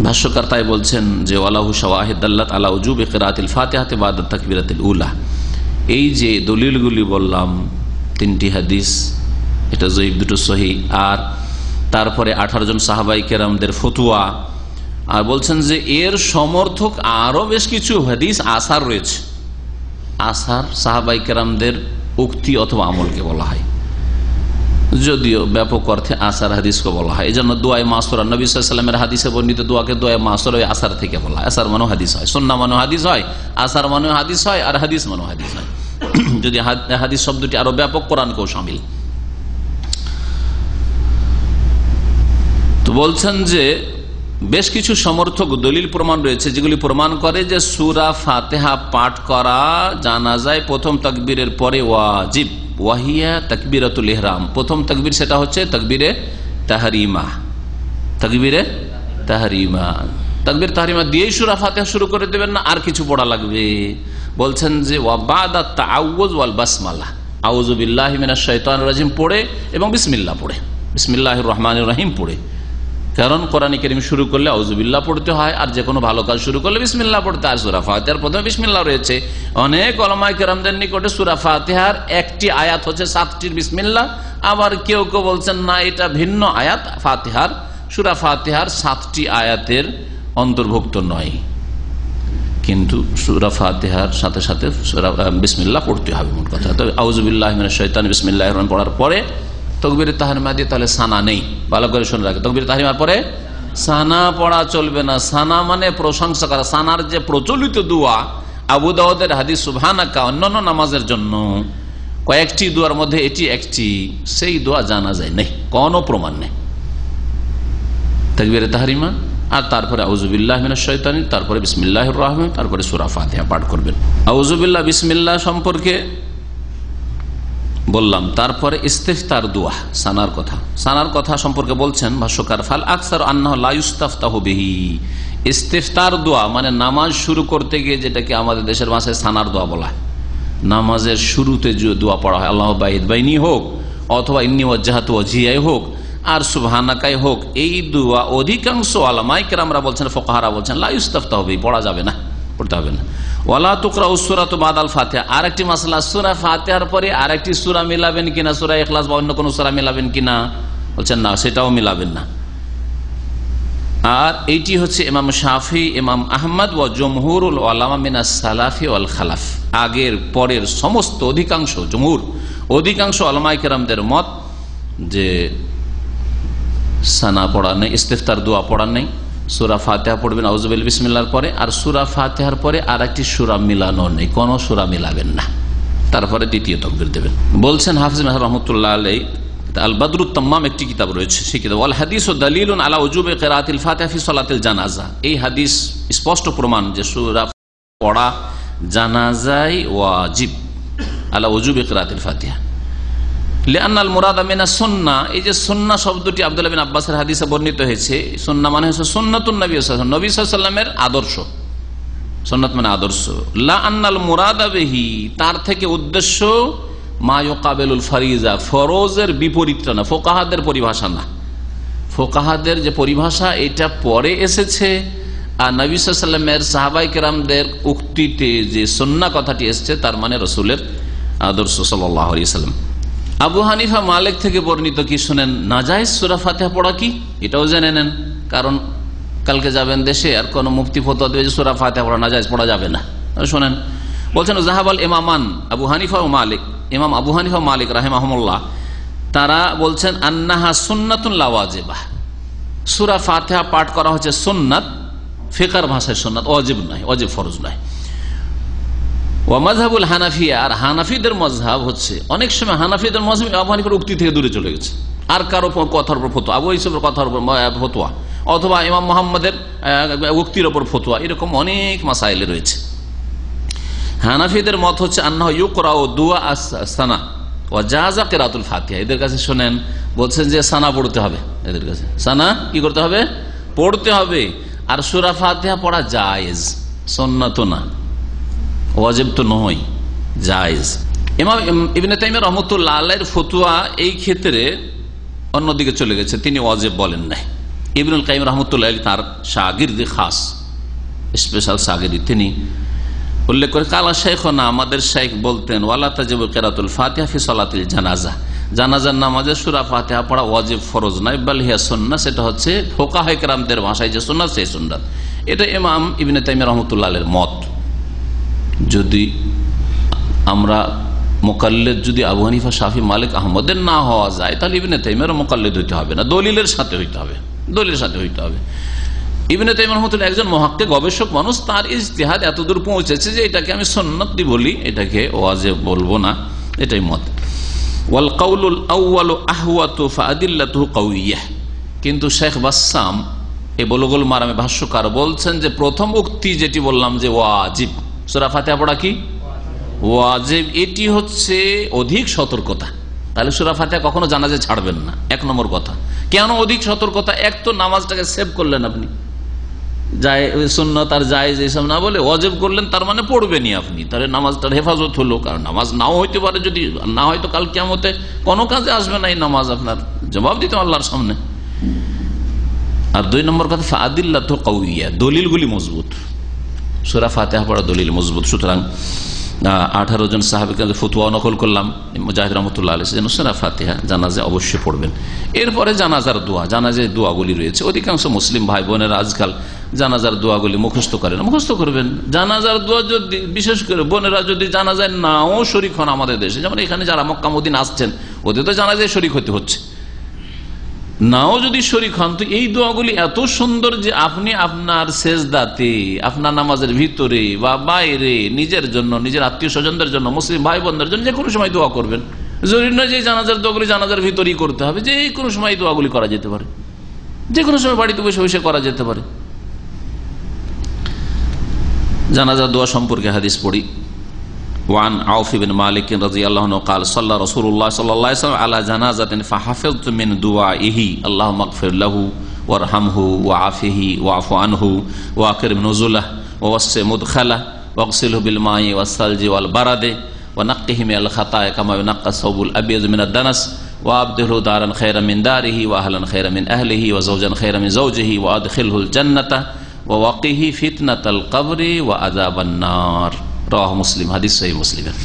ভাষ্যকার তাই বলছেন যে ওয়ালাহু শাওয়াহিদ দাল্লাত আলা উজুবি কিরাআতিল ফাতিহাতি বা'দা তাকবীরাতিল উলা। এই যে দলিলগুলি বললাম, 3টি হাদিস, এটা জয়ীফ, দুটো সহিহ, আর তারপরে 18 জন সাহাবায়ে কেরামদের ফতোয়া, আর বলছেন যে এর সমর্থক আরো বেশ কিছু হাদিস আসার রয়েছে। আসার সাহাবাই কেরামদের উক্তি অথবা আমলকে বলা হয়, যদিও ব্যাপক অর্থে আসার হাদিসকে বলা হয়। এই জন্য দোয়ায়ে মাসুরা, নবী সাল্লাল্লাহু আলাইহি ওয়াসাল্লামের হাদিসে বর্ণিত দোয়াকে দোয়ায়ে মাসুরা ওই আসার থেকে বলা হয়। আসার মানেও হাদিস হয়, সুন্নাহ মানেও হাদিস হয়, আসার মানেও হাদিস হয়, আর হাদিস মানেও হাদিস হয়। যদি হাদিস শব্দটি আরো ব্যাপক, কোরআনকেও শামিল। তো বলছেন যে বেশ কিছু সমর্থক দলিল প্রমাণ রয়েছে যেগুলি প্রমাণ করে যে সূরা ফাতিহা পাঠ করা জানাজায় প্রথম তাকবীরের পরে ওয়াজিব। ওয়াহিয়া তাকবীরাতুল ইহরাম, প্রথম তাকবীর সেটা হচ্ছে তাকবীরে তাহরিমা। তাকবীরে তাহরিমা, তাকবীর তাহরিমা দিয়েই সূরা ফাতিহা শুরু করে দেবেন না, আর কিছু পড়া লাগবে। বলছেন যে ওয়া বাদা তাআউযু ওয়াল বাসমালা, আউযু বিল্লাহি মিনাশ শাইতানির রাজিম পড়ে এবং বিসমিল্লাহ পড়ে, বিসমিল্লাহির রহমানির রহিম পড়ে। কারণ কোরআনে কারীম শুরু করলে আউযুবিল্লাহ পড়তে হয়, আর যে কোনো ভালো কাজ শুরু করলে বিসমিল্লাহ পড়তে হয়। সূরা ফাতিহার প্রথমে বিসমিল্লাহ রয়েছে। অনেক উলামায়ে কেরামদের নিকটে সূরা ফাতিহার একটি আয়াত হচ্ছে 7টির বিসমিল্লাহ, আবার কেউ কেউ বলছেন না এটা ভিন্ন আয়াত, ফাতিহার সূরা ফাতিহার 7টি আয়াতের অন্তর্ভুক্ত নয়, কিন্তু সূরা ফাতিহার সাথে সাথে সূরা বিসমিল্লাহ পড়তে হবে। মোট কথা তবে আউযুবিল্লাহি মিনাশ শাইতানির বিসমিল্লাহির রহমানির পড়ার পরে তাকবীরে তাহরিমা দিয়ে তাহলে সানা নেই, ভালো করে শুনে রাখে। তাকবীরে তাহরিমার পরে সানা পড়া চলবে না। সানা মানে প্রশংসা করা। সানার যে প্রচলিত দোয়া, আবু দাউদের হাদিস সুবহানাকা, অন্যান্য নামাজের জন্য কয়েকটি দোয়ার মধ্যে এটি একটি, সেই দোয়া জানা যায় নেই, কোনো প্রমাণ নেই। তাকবীরে তাহরিমা আর তারপরে আউযুবিল্লাহি মিনাশ শাইতানি, তারপরে বিসমিল্লাহির রহমানির, তারপরে সূরা ফাতিহা পাঠ করবেন। আউযুবিল্লাহ বিসমিল্লাহ সম্পর্কে বললাম। তারপরে ইস্তিফতার দোয়া, সানার কথা। সানার কথা সম্পর্কে বলছেন ভাষ্যকার, ফাল আকসার আন্নাহু লা ইস্তাফতাহু বিহি। ইস্তিফতার দোয়া মানে নামাজ শুরু করতে গিয়ে যেটাকে আমাদের দেশের ভাষায় সানার দোয়া বলা হয়। নামাজের শুরুতে যে দোয়া পড়া হয়, আল্লাহু বাইদ বাইনি হোক অথবা ইন্নী ওয়াজ্জাহাতু ওয়াজহিয়াই হোক আর সুবহানাকাই হোক, এই দোয়া অধিকাংশ উলামায়ে কেরামরা বলছেন, ফুকাহারা বলছেন লা ইস্তাফতাহু বিহি, পড়া যাবে না, পড়তে হবে না। ওয়ালা তুকরাউ সূরাতু বাদাল ফাতিহা, আরেকটি মাসলা, সূরা ফাতিহার পরে আরেকটি সূরা মিলাবেন কিনা, সূরা ইখলাস বা অন্য কোন সূরা মিলাবেন কিনা, বলছেন না, সেটাও মিলাবেন না। আর এইটি হচ্ছে ইমাম শাফি, ইমাম আহমদ ওয়া জমহুরুল উলামা মিনাস সালাফি ওয়াল খালাফ, আগের পরের সমস্ত অধিকাংশ জমহুর অধিকাংশ উলামায়ে কেরামদের মত যে সানা পড়া নেই, ইস্তিফতার দোয়া পড়া নেই। সূরা ফাতিহা পড়বেন আউযুবিল্লাহি বিসমিল্লাহর পরে, আর সূরা ফাতিহার পরে আর একটি সূরা মিলানো নেই, কোন সূরা মিলাবেন না, তারপরে দ্বিতীয় তাকবীর দেবেন। বলছেন হাফিজ মাহমুদ রাহমাতুল্লাহ আলাইহি, আল বদরুত তাম্মাম একটি কিতাব রয়েছে, সেই কিতাব ওয়াল হাদিসু দালিলুন আলা উজুবি কিরাআতিল ফাতিহা ফি সালাতিল জানাজা। এই হাদিস স্পষ্ট প্রমাণ যে সূরা পড়া জানাজায় ওয়াজিব, আলা উজুবি কিরাআতিল ফাতিহা। লিআন্নাল মুরাদা মিনাস সুন্নাহ, এই যে সুন্নাহ শব্দটি আব্দুল্লাহ বিন আব্বাসের হাদিসে বর্ণিত হয়েছে, সুন্নাহ মানে হচ্ছে সুন্নাতুন নবী সাল্লাল্লাহু আলাইহি ওয়াসাল্লাম, নবী সাল্লাল্লাহু আলাইহি ওয়াসাল্লামের আদর্শ। সুন্নাত মানে আদর্শ। লা আন্নাল মুরাদা বিহি, তার থেকে উদ্দেশ্য মা ইউকাবিলুল ফারিজা, ফরজের বিপরীতটা না, ফুকাহাদের পরিভাষা না। ফুকাহাদের যে পরিভাষা এটা পরে এসেছে, আর নবী সাল্লাল্লাহু আলাইহি ওয়াসাল্লামের সাহাবায়ে কেরামদের উক্তিতে যে সুন্নাহ কথাটি এসেছে তার মানে রাসূলের আদর্শ সাল্লাল্লাহু আলাইহি ওয়াসাল্লাম। আবু হানিফা মালিক থেকে বর্ণিত কি শুনেন, নাজায়েজ সূরা ফাতিহা পড়া কি, এটাও জেনে নেন, কারণ কালকে যাবেন দেশে আর কোন মুফতি ফতোয়া দেবে যে সূরা ফাতিহা পড়া নাজায়েজ, পড়া যাবে না। শোনেন, বলছেন জাহাবাল ইমামান আবু হানিফা ও মালিক, ইমাম আবু হানিফা মালিক রাহিমাহুমুল্লাহ, তারা বলছেন আন্নাহা সুন্নাতুন লা ওয়াজিবাহ, সূরা ফাতিহা পাঠ করা হচ্ছে সুন্নাত, ফিকহের ভাষায় সুন্নাত, ওয়াজিব নয়, ওয়াজিব ফরজ নয়। ওয়া মাযহাবুল হানাফিয়া, আর হানাফিদের মাযহাব হচ্ছে, অনেক সময় হানাফিদের মাযহাব আবু হানিফার উক্তি থেকে দূরে চলে গেছে, আর কারো কথার উপর ফতোয়া, আবু ইউসুফের কথার উপর ফতোয়া, অথবা ইমাম মুহাম্মদের উক্তির উপর ফতোয়া, এরকম অনেক মাসাইলে রয়েছে। হানাফিদের মত হচ্ছে আন্নাহু ইউকরাউ দুআ আস-সানা ওয়া জাযা কিরাতুল ফাতিহা। এদের কাছে শুনেন, বলছেন যে সানা পড়তে হবে, এদের কাছে সানা কি করতে হবে, পড়তে হবে, আর সূরা ফাতিহা পড়া জায়েজ, সুন্নাত না, ওয়াজিব তো নয়, জায়েজ। ইমাম ইবনে তাইমিয়া রাহমাতুল্লাহ আলাইহির ফতোয়া এই ক্ষেত্রে অন্যদিকে চলে গেছে, তিনি ওয়াজিব বলেন নাই। ইবনুল কাইয়িম রাহমাতুল্লাহ আলাইহি তার শাগির্দ খাস, স্পেশাল শাগির্দ, তিনি উল্লেখ করে কালা শাইখনা, আমাদের শাইখ বলতেন ওয়ালা তাজিবু কিরাতুল ফাতিহা ফি সালাতিল জানাজা, জানাজার নামাজে সূরা ফাতিহা পড়া ওয়াজিব ফরজ নয়, বাল হিয়া সুন্নাহ, সেটা হচ্ছে ফুকাহায়ে কেরামদের ভাষায় যে সুন্নাত সেই সুন্নাত। এটা ইমাম ইবনে তাইমিয়া রাহমাতুল্লাহ আলাইহির মত। যদি আমরা মুকাল্লিদ যদি আবু হানিফা, শাফি, মালিক, আহমদের না হওয়া যায়, তাহলে ইবনে তাইমিয়ার মুকাল্লিদ হইতে হবে না, দলিলের সাথে হইতে হবে, দলিলের সাথে হইতে হবে। ইবনে তাইমিয়া রাহমাতুল্লাহ একজন মুহাক্কিক গবেষক মানুষ, তার ইজতিহাদ এতদূর পৌঁছেছে যে এটাকে আমি সুন্নাত বলি, এটাকে ওয়াজিব বলবো না, এটাই মত। ওয়াল কাউলুল আউয়ালু আহওয়াতু ফাআদিল্লাতুহু কাউইয়াহ। কিন্তু শেখ বাসসাম এই বুলুগুল মারামে ভাষ্যকার বলছেন যে প্রথম উক্তি যেটি বললাম যে ওয়াজিব, সূরা ফাতিহা পড়া কি ওয়াজিব, এটি হচ্ছে অধিক সতর্কতা। তাহলে সূরা ফাতিহা কখনো জানাজা ছাড়বেন না, এক নম্বর কথা। কেন অধিক সতর্কতা? এক তো নামাজটাকে সেভ করলেন আপনি, যায় সুন্নাত আর জায়েজ এইসব না বলে ওয়াজিব করলেন, তার মানে পড়বেনই আপনি, তাহলে নামাজটার হেফাজত হলো। কারণ নামাজ নাও হইতে পারে, যদি না হয় তো কাল কিয়ামতে কোনো কাজে আসবে না এই নামাজ, আপনার জবাব দিতে আল্লাহর সামনে। আর দুই নম্বর কথা ফাআদিল্লাতুহু কাউইয়া, দলিলগুলি মজবুত। সূরা ফাতিহা পড়া দলিল মজবুত। সুতরাং 18 জন সাহাবীকে ফতোয়া নকল করলাম মুজাহিদ রাহমাতুল্লাহ আলাইহি, যেন সূরা ফাতিহা জানাজা অবশ্যই পড়বেন। এরপরে জানাজার দোয়া, জানাজার দোয়াগুলি রয়েছে। অধিকাংশ মুসলিম ভাই বোনেরা আজকাল জানাজার দোয়াগুলি মুখস্থ করেন, মুখস্থ করবেন। জানাজার দোয়া যদি, বিশেষ করে বোনেরা যদি জানাজায় নাও শরীক হন, আমাদের দেশে যেমন এখানে যারা মক্কা মদিনা আসছেন, ওদের তো জানাজায় শরীক হতে হচ্ছে, নাও যদি শরীক হন, তো এই দোয়াগুলি এত সুন্দর যে আপনি আপনার সেজদাতে, আপনার নামাজের ভিতরে বা বাইরে, নিজের জন্য, নিজের আত্মীয় স্বজনদের জন্য, মুসলিম ভাই বোনদের জন্য যে কোনো সময় দোয়া করবেন। জরুরি নয় যে জানাজার দোয়াগুলি জানাজার ভিতরেই করতে হবে, যে কোনো সময় দোয়াগুলি করা যেতে পারে, যে কোনো সময় বাড়িতে বসে বসে করা যেতে পারে। জানাজার দোয়া সম্পর্কে হাদিস পড়ি। ওয়ান আউফ ইবনে মালিক রাদিয়াল্লাহু আনহু قال صلى رسول الله صلى الله عليه وسلم على جنازة فحفظت من دعائه اللهم اغفر له وارحمه وعافه واعف عنه واكرم نزله ووسع مدخله واغسله بالماء والثلج والبرد ونقه من الخطايا كما ينقى الثوب الابيض من الدنس وابدله دارا خيرا من داره واهلا خيرا من اهله وزوجا خيرا من زوجه وادخله الجنة ووقه فتنة القبر وعذاب النار। রাওয়াহু মুসলিম, হাদিস সহিহ মুসলিমের।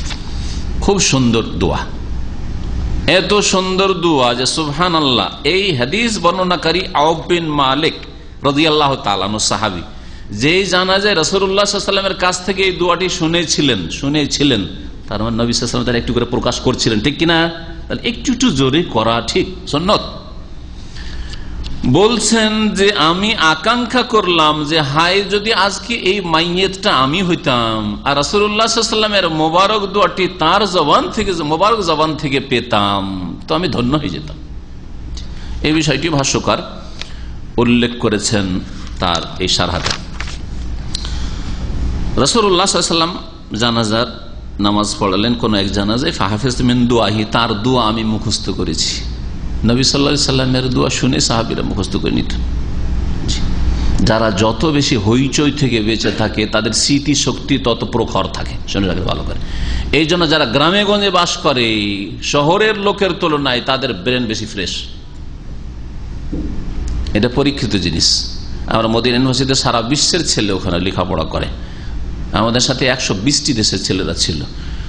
খুব সুন্দর দোয়া, এত সুন্দর দোয়া যে সুবহানাল্লাহ। এই হাদিস বর্ণনাকারী আউফ বিন মালিক রাদিয়াল্লাহু তাআলা আনহু সাহাবী, যেই জানাজায় রাসূলুল্লাহ সাল্লাল্লাহু আলাইহি ওয়াসাল্লামের কাছ থেকে এই দোয়াটি শুনেছিলেন, তার মানে নবী সাল্লাল্লাহু আলাইহি ওয়াসাল্লাম তার একটু করে প্রকাশ করছিলেন, ঠিক কিনা? তাহলে একটু জোরে করা ঠিক সুন্নাত। বলছেন যে আমি আকাঙ্ক্ষা করলাম যে হায় যদি আজকে এই মাইয়েতটা আমি হইতাম আর রাসূলুল্লাহ সাল্লাল্লাহু আলাইহি ওয়াসাল্লামের মোবারক দোয়াটি তার জবান থেকে, মোবারক জবান থেকে পেতাম, তো আমি ধন্য হয়ে যেতাম। এই বিষয়টি ভাষ্যকার উল্লেখ করেছেন তার এই শারহাতে। রাসূলুল্লাহ সাল্লাল্লাহু আলাইহি ওয়াসাল্লাম জানাজার নামাজ পড়ালেন কোন এক জানাজায়, ফাহাফিজতু মিন দুআহি, তার দোয়া আমি মুখস্থ করেছি। নবী সাল্লাল্লাহু আলাইহি সাল্লামের দোয়া শুনে সাহাবীরা মুখস্থ করে নিত। যারা যত বেশি হইচই থেকে বেঁচে থাকে তাদের স্মৃতি শক্তি তত প্রখর থাকে, শুনে রাখবে ভালো করে। এই জন্য যারা গ্রামে গঞ্জে বাস করে শহরের লোকের তুলনায় তাদের ব্রেন বেশি ফ্রেশ, এটা পরীক্ষিত জিনিস। আমরা মদিনা ইউনিভার্সিটিতে সারা বিশ্বের ছেলে ওখানে লেখাপড়া করে, আমাদের সাথে 120টি দেশের ছেলেরা ছিল।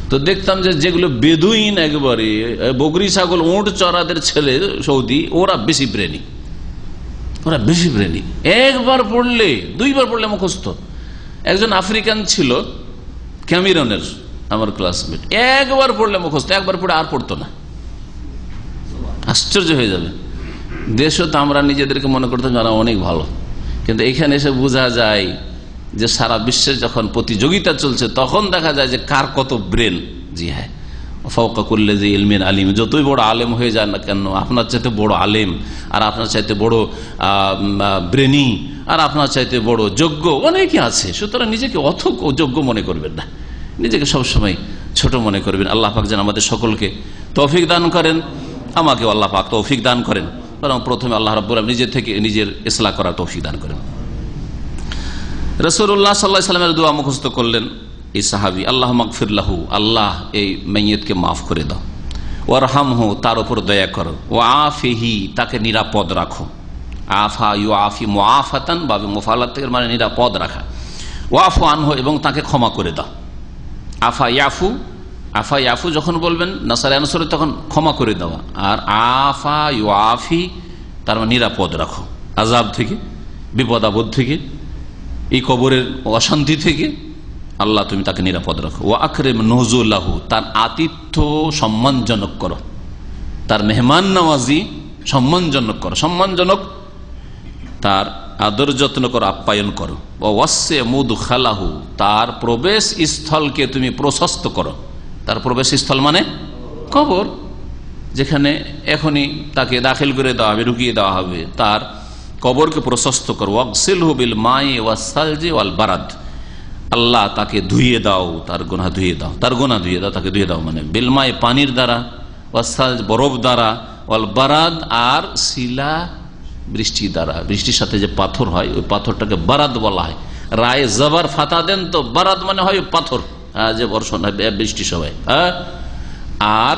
তো দেখতাম যে যেগুলো বেদুইন, একবারে বকরি ছাগল উঁট চড়াদের ছেলে সৌদি, ওরা বেশি ব্রেনি, একবার পড়লে 2বার পড়লে মুখস্থ। একজন আফ্রিকান ছিল ক্যামেরনের, আমার ক্লাসমেট, একবার পড়লে মুখস্থ, একবার পড়ে আর পড়তো না। আশ্চর্য হয়ে যাবে। দেশও তো আমরা নিজেদেরকে মনে করতাম যারা অনেক ভালো, কিন্তু এখানে এসে বোঝা যায় যে সারা বিশ্বে যখন প্রতিযোগিতা চলছে তখন দেখা যায় যে কার কত ব্রেন। জি হ্যাঁ, ফাওকা কুল্লি জি ইলমিন আলিম, যতই বড় আলেম হয়ে যায় না কেন, আপনার চাইতে বড় আলেম আর আপনার চাইতে বড় ব্রেনি আর আপনার চাইতে বড় যোগ্য অনেকে আছে। সুতরাং নিজেকে যোগ্য মনে করবেন না, নিজেকে সবসময় ছোট মনে করবেন। আল্লাহ পাক যেন আমাদের সকলকে তৌফিক দান করেন, আমাকেও আল্লাহ পাক তৌফিক দান করেন। বরং প্রথমে আল্লাহ রাব্বুল আলামিন নিজে থেকে নিজের ইসলাহ করার তৌফিক দান করেন। রাসূলুল্লাহ সাল্লাল্লাহু আলাইহি ওয়াসাল্লামের দোয়া মুখস্থ করলেন এই সাহাবী, আল্লাহ মাগফির লাহু, আল্লাহ এই মাইয়িতকে মাফ করে দাও, ওয়ারহামহু, তার উপর দয়া করো, ওয়াআফিহি, তাকে নিরাপদ রাখো। আফা ইউআফি মুআফাতান, বাবে মুফালাতের মানে নিরাপদ রাখা। ওয়াফু আনহু, এবং তাকে ক্ষমা করে দাও। আফা ইয়াফু আফা ইয়াফু যখন বলবেন নাসারা আনসারে তখন ক্ষমা করে দেওয়া, আর আফা ইয়াফি তার মানে নিরাপদ রাখো আযাব থেকে, বিপদ আপদ থেকে, এই কবরের অশান্তি থেকে আল্লাহ তুমি তাকে নিরাপদ রাখো। ওয়া আকরিম নুজুলাহু, তার আতিথ্য সম্মানজনক করো, তার মেহমান নওয়াজি সম্মানজনক করো, সম্মানজনক তার আদর যত্ন করো, আপ্যায়ন করো। ওয়াসে মুদখালাহু, তার প্রবেশ স্থলকে তুমি প্রশস্ত করো। তার প্রবেশ স্থল মানে কবর, যেখানে এখনই তাকে দাখিল করে দেওয়া হবে, ঢুকিয়ে দেওয়া হবে, তার কবরকে প্রশস্ত করো। ওয়াগসিলহু বিল মাই ওয়াসসালজি ওয়াল বারাদ, আল্লাহ তাকে ধুইয়ে দাও, তার গুনাহ ধুইয়ে দাও, তার গুনাহ ধুইয়ে দাও, তাকে ধুইয়ে দাও মানে বিল মাই পানির দ্বারা, ওয়াসসালজ বরফ দ্বারা, ওয়াল বারাদ আর শিলা বৃষ্টি দ্বারা। বৃষ্টির সাথে যে পাথর হয় ওই পাথরটাকে বারাদ বলা হয়। রায়ে জবর ফাতা দেন তো বারাদ মানে হয় পাথর, যে বর্ষণ হয় বৃষ্টি সবাই। আর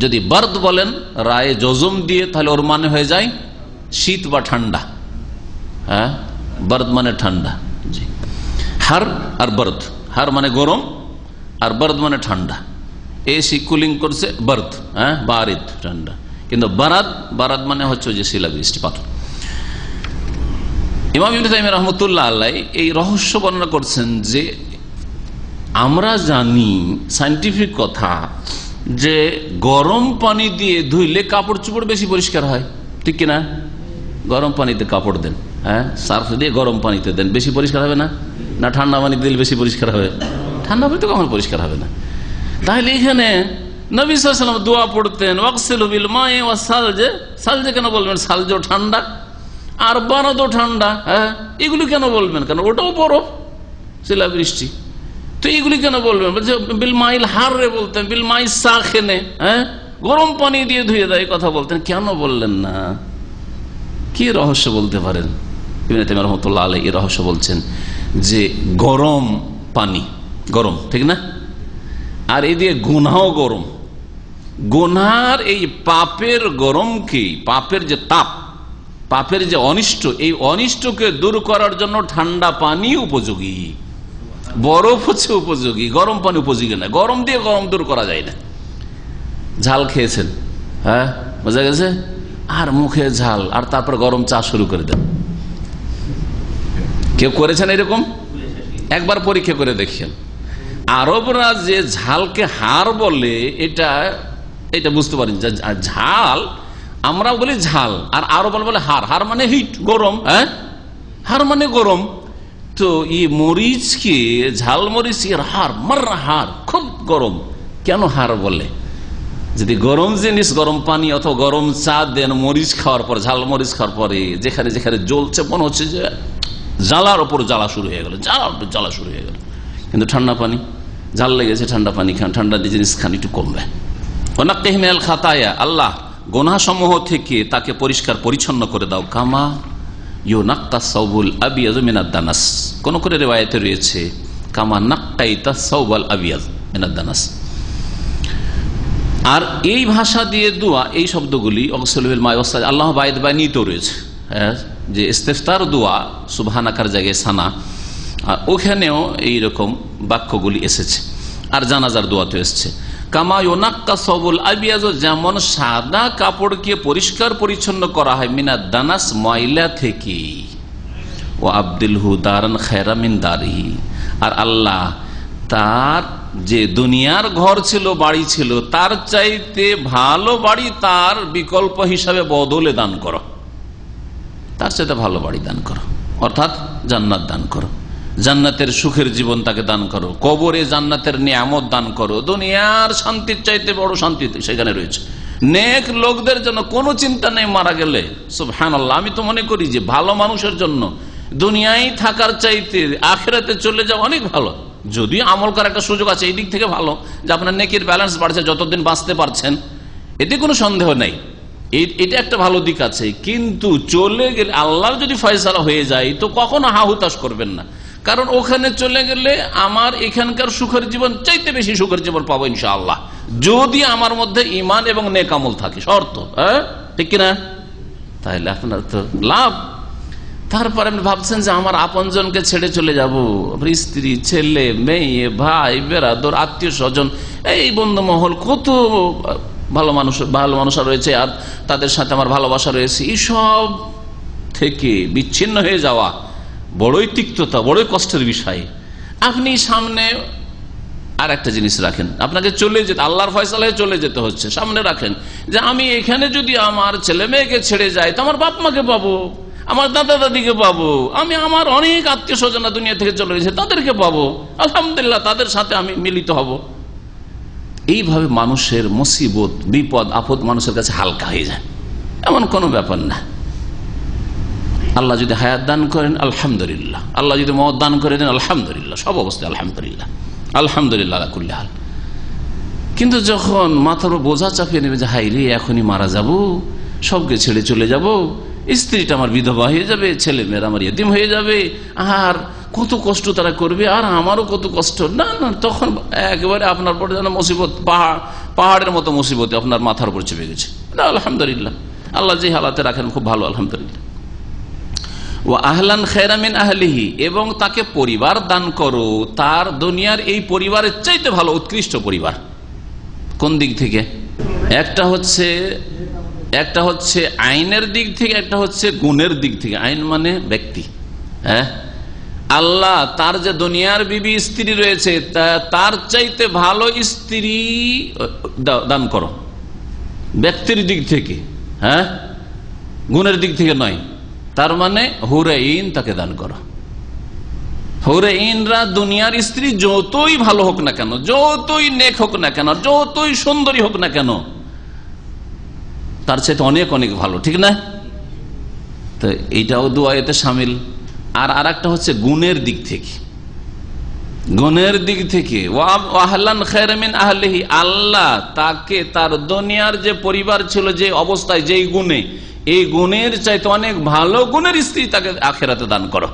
যদি বারদ বলেন রায়ে জজম দিয়ে তাহলে ওর মানে হয়ে যায় শীত বা ঠান্ডা। বারদ মানে ঠান্ডা। জি, হার আর বারদ, হার মানে গরম আর বারদ মানে ঠান্ডা। এসি কুলিং করছে বারদ, বারিদ ঠান্ডা, কিন্তু বারাদ, বারাদ মানে হচ্ছে যে শিলাবৃষ্টি পাথর। ইমাম ইবনে তাইমিয়া রাহমাতুল্লাহ আলাইহি এই রহস্য বর্ণনা করছেন যে আমরা জানি সায়েন্টিফিক কথা যে গরম পানি দিয়ে ধুইলে কাপড় চোপড় বেশি পরিষ্কার হয়, ঠিক কিনা? গরম পানিতে কাপড় দেন, সার্ফ দিয়ে গরম পানিতে দেন, বেশি পরিষ্কার হবে না? না ঠান্ডা পানি দিলে বেশি পরিষ্কার হবে? ঠান্ডা পানিতে কখনো পরিষ্কার হবে না। তাহলে এখানে নবী সাল্লাল্লাহু আলাইহি ওয়াসাল্লাম দোয়া পড়তেন ওয়াগসিলু বিল মাই ওয়াসালজে, সালজে কেন বলবেন? সালজও ঠান্ডা আর বারাদও ঠান্ডা, এগুলি কেন বলবেন? কেন ওটাও বরফ, শিলাবৃষ্টি, তো এগুলি কেন বলবেন? বিল মাইল হারে বলতেন, বিল মাই সাখেনে, গরম পানি দিয়ে ধুয়ে দেয় কথা বলতেন, কেন বললেন না? কি রহস্য বলতে পারেন? ইবনে তাইমিয়া রাহমাতুল্লাহ আলাইহি এই রহস্য বলছেন যে গরম পানি গরম, ঠিক না? আর এই দিয়ে গুনাহও গরম। গুনার এই পাপের গরমকে, পাপের যে তাপ, পাপের যে অনিষ্ট, এই অনিষ্টকে দূর করার জন্য ঠান্ডা পানি উপযোগী, বরফ হচ্ছে উপযোগী, গরম পানি উপযোগী না। গরম দিয়ে গরম দূর করা যায় না। ঝাল খেয়েছেন, বোঝা গেছে, আর মুখে ঝাল, আর তারপর গরম চা শুরু করে দেন। কেউ করেছেন এরকম? একবার পরীক্ষা করে দেখেন। আরবরা যে ঝালকে হার বলে, এটা বুঝতে পারেন। ঝাল আমরা বলি ঝাল, আর আরব বলে হার। হার মানে হিট, গরম, হার মানে গরম। তো এই মরিচকে, ঝাল মরিচ এর হার, মাররা হার, খুব গরম। কেন হার বলে? যদি গরম জিনিস, গরম পানি অথবা গরম চা দেন মরিচ খাওয়ার পর, ঝাল মরিচ খাওয়ার পরে যেখানে যেখানে জ্বলছে মনে হচ্ছে যে জ্বালার ওপর জ্বালা শুরু হয়ে গেল, জ্বালা শুরু হয়ে গেল। কিন্তু ঠান্ডা পানি, ঝাল লেগেছে, ঠান্ডা পানি খান, ঠান্ডা জিনিস খান, একটু কমবে। ওয়ানাক্কিহি মিনাল খাতায়া, আল্লাহ গুনাহসমূহ থেকে তাকে পরিষ্কার পরিচ্ছন্ন করে দাও। কামা ইউনাক্কাস সাওবুল আবিয়াজ মিনাদ দানাস, কোন করে রিওয়ায়াতে রয়েছে কামা নাক্কাইতা সাওবাল আবিয়াজ মিনাদ দানাস। আর এই ভাষা দিয়ে দোয়া, এই শব্দগুলি অগসলুল মাই ওয়াসাল আল্লাহ বাইদ বানিত রয়েছে, যে ইস্তেফতার দোয়া সুবহানাকার জায়গায় সানা, আর ওখানেও এইরকম বাক্যগুলি এসেছে। আর জানাজার দোয়াতে এসেছে কামা ইউনাক্কা সাওবুল আবিয়াজ, যেমন সাদা কাপড়কে পরিষ্কার পরিচ্ছন্ন করা হয় মিনাদ দানাস, ময়লা থেকে। ও আবদিলহু দারান খায়রা মিন দারিহি, আর আল্লাহ তার যে দুনিয়ার ঘর ছিল, বাড়ি ছিল, তার চাইতে ভালো বাড়ি তার বিকল্প হিসাবে বদলে দান করো, তার চাইতে ভালো বাড়ি দান করো, অর্থাৎ জান্নাত দান করো, জান্নাতের সুখের জীবন তাকে দান করো, কবরে জান্নাতের নিয়ামত দান করো। দুনিয়ার শান্তির চাইতে বড় শান্তি সেখানে রয়েছে। নেক লোকদের জন্য কোনো চিন্তা নেই মারা গেলে, সুবহানাল্লাহ। আমি তো মনে করি যে ভালো মানুষের জন্য দুনিয়ায় থাকার চাইতে আখিরাতে চলে যাওয়া অনেক ভালো। যদিও আমল করার একটা সুযোগ আছে, এই দিক থেকে ভালো যে আপনার নেকির ব্যালেন্স বাড়ছে, যতদিন বাঁচতে পারছেন, এতে কোনো সন্দেহ নেই, এটা একটা ভালো দিক আছে। কিন্তু চলে গেলে আল্লাহর যদি ফয়সালা হয়ে যায় তো কখনো হাহুতাশ করবেন না, কারণ ওখানে চলে গেলে আমার এখানকার সুখের জীবন চাইতে বেশি সুখের জীবন পাবো ইনশাআল্লাহ, যদি আমার মধ্যে ঈমান এবং নেক আমল থাকে, শর্ত, ঠিক কিনা? তাহলে আপনার তো লাভ। তারপরে আপনি ভাবছেন যে আমার আপনজনকে ছেড়ে চলে যাব, স্ত্রী, ছেলে, মেয়ে, ভাই, বেরাদর, আত্মীয় স্বজন, এই বন্ধু মহল, কত ভালো মানুষ রয়েছে, আর তাদের সাথে আমার ভালোবাসা রয়েছে, এইসব থেকে বিচ্ছিন্ন হয়ে যাওয়া বড়ই তিক্ততা, বড়ই কষ্টের বিষয়। আপনি সামনে আর একটা জিনিস রাখেন, আপনাকে চলে যেতে, আল্লাহর ফয়সালায় চলে যেতে হচ্ছে, সামনে রাখেন যে আমি এখানে যদি আমার ছেলে মেয়েকে ছেড়ে যাই তো আমার বাপ মাকে পাবো, আমার দাদা দাদিকে পাবো, আমি আমার অনেক আত্মীয় স্বজন দুনিয়া থেকে চলে গেছে তাদেরকে পাবো, আলহামদুলিল্লাহ তাদের সাথে আমি মিলিত হব। এইভাবে মানুষের মুসিবত, বিপদ, আপদ মানুষের কাছে হালকা হয়ে যায়, এমন কোনো ব্যাপার না। আল্লাহ যদি হায়াত দান করেন আলহামদুলিল্লাহ, আল্লাহ যদি মওত দান করে দেন আলহামদুলিল্লাহ, সব অবস্থায় আলহামদুলিল্লাহ, আলহামদুলিল্লাহ আলা কুল্লি হাল। কিন্তু যখন মাথার বোঝা চাপিয়ে নেবে যে হাই রে এখনই মারা যাব, সবকে ছেড়ে চলে যাব, স্ত্রীটা আমার বিধবা হয়ে যাবে, ছেলে মেয়েরা আমার ইয়েতিম হয়ে যাবে, আর কত কষ্ট তারা করবে, আর আমারও কত কষ্ট, না না, তখন একেবারে আপনার পরে যেন মুসিবত পাহাড়ের মতো মুসিবত আপনার মাথার উপর চেপে গেছে। আলহামদুলিল্লাহ, আল্লাহ যে হালাতে রাখেন খুব ভালো, আলহামদুলিল্লাহ। ও আহলান খায়রা মিন আহলিহি, এবং তাকে পরিবার দান করো তার দুনিয়ার এই পরিবারের চাইতে ভালো, উৎকৃষ্ট পরিবার। কোন দিক থেকে? একটা হচ্ছে আইনের দিক থেকে, একটা হচ্ছে গুণের দিক থেকে। আইন মানে ব্যক্তি, হ্যাঁ, আল্লাহ তার যে দুনিয়ার বিবি স্ত্রী রয়েছে তার চাইতে ভালো স্ত্রী দান করো, ব্যক্তির দিক থেকে, হ্যাঁ, গুণের দিক থেকে নয়। তার মানে হুরাইন তাকে দান করো। হুরাইনরা দুনিয়ার স্ত্রী যতই ভালো হোক না কেন, যতই নেক হোক না কেন, যতই সুন্দরী হোক না কেন, তার চাইতে অনেক অনেক ভালো, ঠিক না? তো এইটাও দোয়া এতে সামিল। আর আরেকটা হচ্ছে গুণের দিক থেকে, গুণের দিক থেকে ওয়াহলান খায়রা মিন আহলিহি, আল্লাহ তাকে তার দুনিয়ার যে পরিবার ছিল, যে অবস্থায়, যেই গুণে, এই গুণের চাইতে অনেক ভালো গুণের স্ত্রী তাকে আখিরাতে দান করো।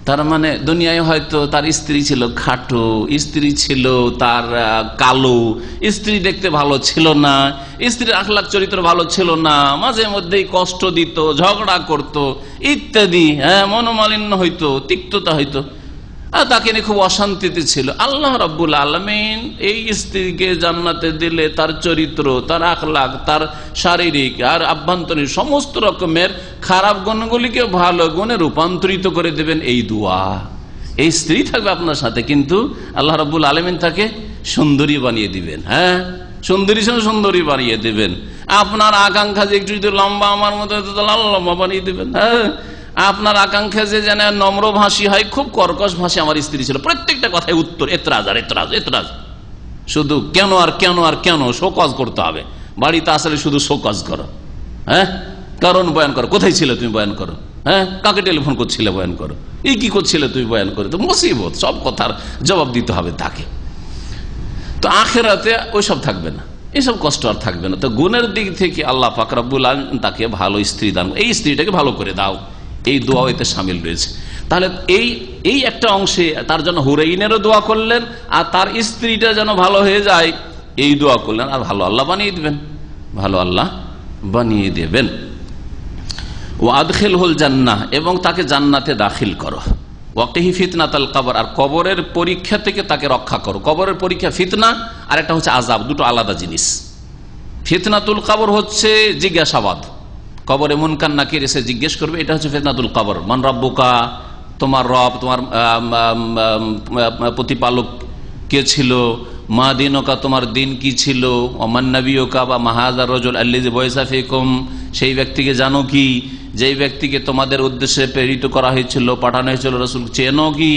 তার মানে দুনিয়ায় হয়তো তার স্ত্রী ছিল খাটো, স্ত্রী ছিল তার কালো, স্ত্রী দেখতে ভালো ছিল না, স্ত্রীর আখলাক চরিত্র ভালো ছিল না, মাঝে মধ্যেই কষ্ট দিত, ঝগড়া করত ইত্যাদি, হ্যাঁ, মনোমালিন্য হইতো, তিক্ততা হইতো, আর তাকে নিয়ে খুব অশান্তিতে ছিল। আল্লাহ রাব্বুল আলামিন এই স্ত্রীকে জান্নাতে দিলে তার চরিত্র, তার আখলাক, তার শারীরিক আর আভ্যন্তরীণ সমস্ত রকমের খারাপ গুণগুলিকে ভালো গুণে রূপান্তরিত করে দেবেন। এই দোয়া, এই স্ত্রী থাকবে আপনার সাথে, কিন্তু আল্লাহ রাব্বুল আলামিন তাকে সুন্দরী বানিয়ে দিবেন, হ্যাঁ, সুন্দরী বানিয়ে দেবেন। আপনার আকাঙ্ক্ষা যে একটু যদি লম্বা আমার মতো লম্বা বানিয়ে দেবেন, হ্যাঁ, আপনার আকাঙ্ক্ষা যে যেন নম্র ভাষী হয়, খুব কর্কশ ভাষী আমার স্ত্রী ছিল, প্রত্যেকটা কথায় উত্তর এতরাজ আর এতরাজ, এতরাজ, শুধু কেন আর কেন আর কেন, শোকজ করতে হবে। বাড়িতে আসলে শুধু শোকজ করো, হ্যাঁ, কারণ বয়ান করো, কোথায় ছিলে তুমি বয়ান করো, হ্যাঁ, কাকে টেলিফোন করছিলে বয়ান করো, এই কি করছিলে তুমি বয়ান করো, তো মুসিবত, সব কথার জবাব দিতে হবে তাকে। তো আখিরাতে ওইসব থাকবে না, এইসব কষ্ট আর থাকবে না। তো গুণের দিক থেকে আল্লাহ পাক রব্বুল আলামিন তাকে ভালো স্ত্রী দান, এই স্ত্রীটাকে ভালো করে দাও, এই দোয়া এতে সামিল রয়েছে। তাহলে এই একটা অংশে তার জন্য হুরাইনেরও দোয়া করলেন, আর তার স্ত্রীটা যেন ভালো হয়ে যায় এই দোয়া করলেন, আর ভালো আল্লাহ বানিয়ে দিবেন, ভালো আল্লাহ বানিয়ে দেবেন। ও আদখিলহুল জান্নাহ, এবং তাকে জান্নাতে দাখিল করো। ওয়াকিহি ফিতনাতাল কবর, আর কবরের পরীক্ষা থেকে তাকে রক্ষা করো। কবরের পরীক্ষা ফিতনা, আর একটা হচ্ছে আযাব, দুটো আলাদা জিনিস। ফিতনাতুল কবর হচ্ছে জিজ্ঞাসাবাদ, কবরে মুনকার নাকির এসে জিজ্ঞেস করবে, এটা হচ্ছে ফিতনাতুল কবর। মান রাব্বুকা, তোমার রব, তোমার প্রতিপালক কে ছিল, মা দিনুকা, তোমার দিন কি ছিল, ওমান নবিয়ুকা বা মাহাযার রাজুল আল্লাযী বুইসা ফীকুম, সেই ব্যক্তিকে জানো কি, যেই ব্যক্তিকে তোমাদের উদ্দেশ্যে প্রেরিত করা হয়েছিল, পাঠানো হয়েছিল রাসূল, চেনো কি?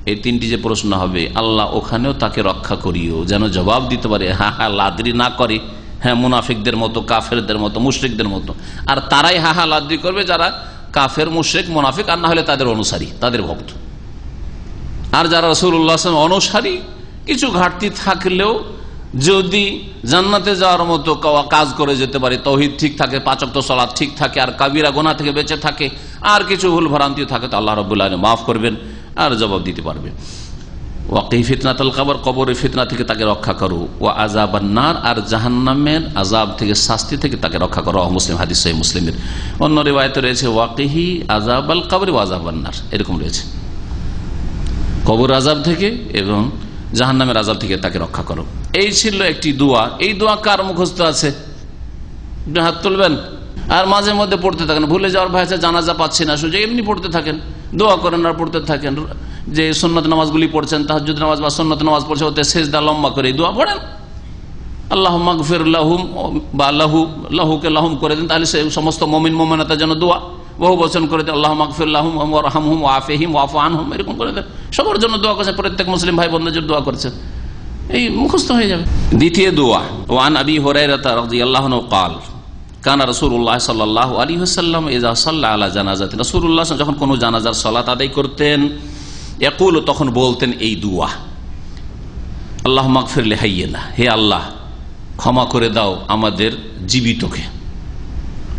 এই তিনটি যে প্রশ্ন হবে, আল্লাহ ওখানেও তাকে রক্ষা করিও, যেন জবাব দিতে পারে, হ্যাঁ হ্যাঁ লাদ্রি না করে, হ্যাঁ, মুনাফিকদের মতো, কাফেরদের মতো, মুশরিকদের মতো। আর তারাই হাহা লাদ্রি করবে যারা কাফের, মুশরিক, মুনাফিক, আর না হলে তাদের অনুসারী, তাদের ভক্ত। আর যারা রাসূলুল্লাহ সাল্লাল্লাহু আলাইহি ওয়াসাল্লাম অনুসারী, কিছু ঘাটতি থাকলেও যদি জান্নাতে যাওয়ার মতো কাজ করে যেতে পারে, তাওহীদ ঠিক থাকে, 5 ওয়াক্ত সালাত ঠিক থাকে, আর কাবিরা গুনাহ থেকে বেঁচে থাকে, আর কিছু ভুল ভ্রান্তি থাকে, তো আল্লাহ রাব্বুল আলামিন মাফ করবেন আর জবাব দিতে পারবেন। ওয়াকি ফিতনাতুল কবর, কবরের ফিতনা থেকে তাকে রক্ষা করো, ওয়া আযাবান নার, আর জাহান্নামের আযাব থেকে, শাস্তি থেকে তাকে রক্ষা করো। মুসলিম হাদিস, সহিহ মুসলিমের অন্য রিওয়ায়াতে রয়েছে ওয়াকিহি আযাবাল কবর ওয়া আযাবান নার, এরকম রয়েছে, কবর আযাব থেকে এবং জাহান্নামের আযাব থেকে তাকে রক্ষা করো। এই ছিল একটি দোয়া। এই দোয়া কার মুখস্থ আছে? হাত তুলবেন আর মাঝে মধ্যে পড়তে থাকেন। ভুলে যাওয়ার ভয় আছে, জানাজা পাচ্ছি না, সুযোগ এমনি পড়তে থাকেন, দোয়া করেন আর পড়তে থাকেন। যে সুন্নত নামাজগুলি পড়ছেন, তাহাজ্জুদ নামাজ বা সুন্নত নামাজ পড়ছে, ওতে সেজদা লম্বা করে দোয়া পড়েন, আল্লাহুম্মা মাগফির লাহুম বা লাহুকে লাহুম করে দেন, তাহলে সেই সমস্ত মুমিন মুমিনাতের জন্য দোয়া। বহু বচন করে দেন, আল্লাহুম্মা মাগফির লাহুম ওয়ারহামহুম ওয়াআফিহিম ওয়াফু আনহুম, এরকম করে দেন। সবার জন্য দোয়া করছেন, প্রত্যেক মুসলিম ভাই বোনদের জন্য দোয়া করছেন, এই মুখস্থ হয়ে যাবে। দ্বিতীয় দোয়া, ওয়ান আবি হুরায়রা রাদিয়াল্লাহু আনহু قال কানা রাসূলুল্লাহ সাল্লাল্লাহু আলাইহি ওয়াসাল্লাম ইযা সাল্লা আলা জানাজাতিন, রাসূলুল্লাহ যখন কোনো জানাজার সালাত আদায় করতেন, ইয়াকুল, তখন বলতেন এই দোয়া, আল্লাহুম্মা মাগফির লিহাইয়িনা, হে আল্লাহ ক্ষমা করে দাও আমাদের জীবিতকে।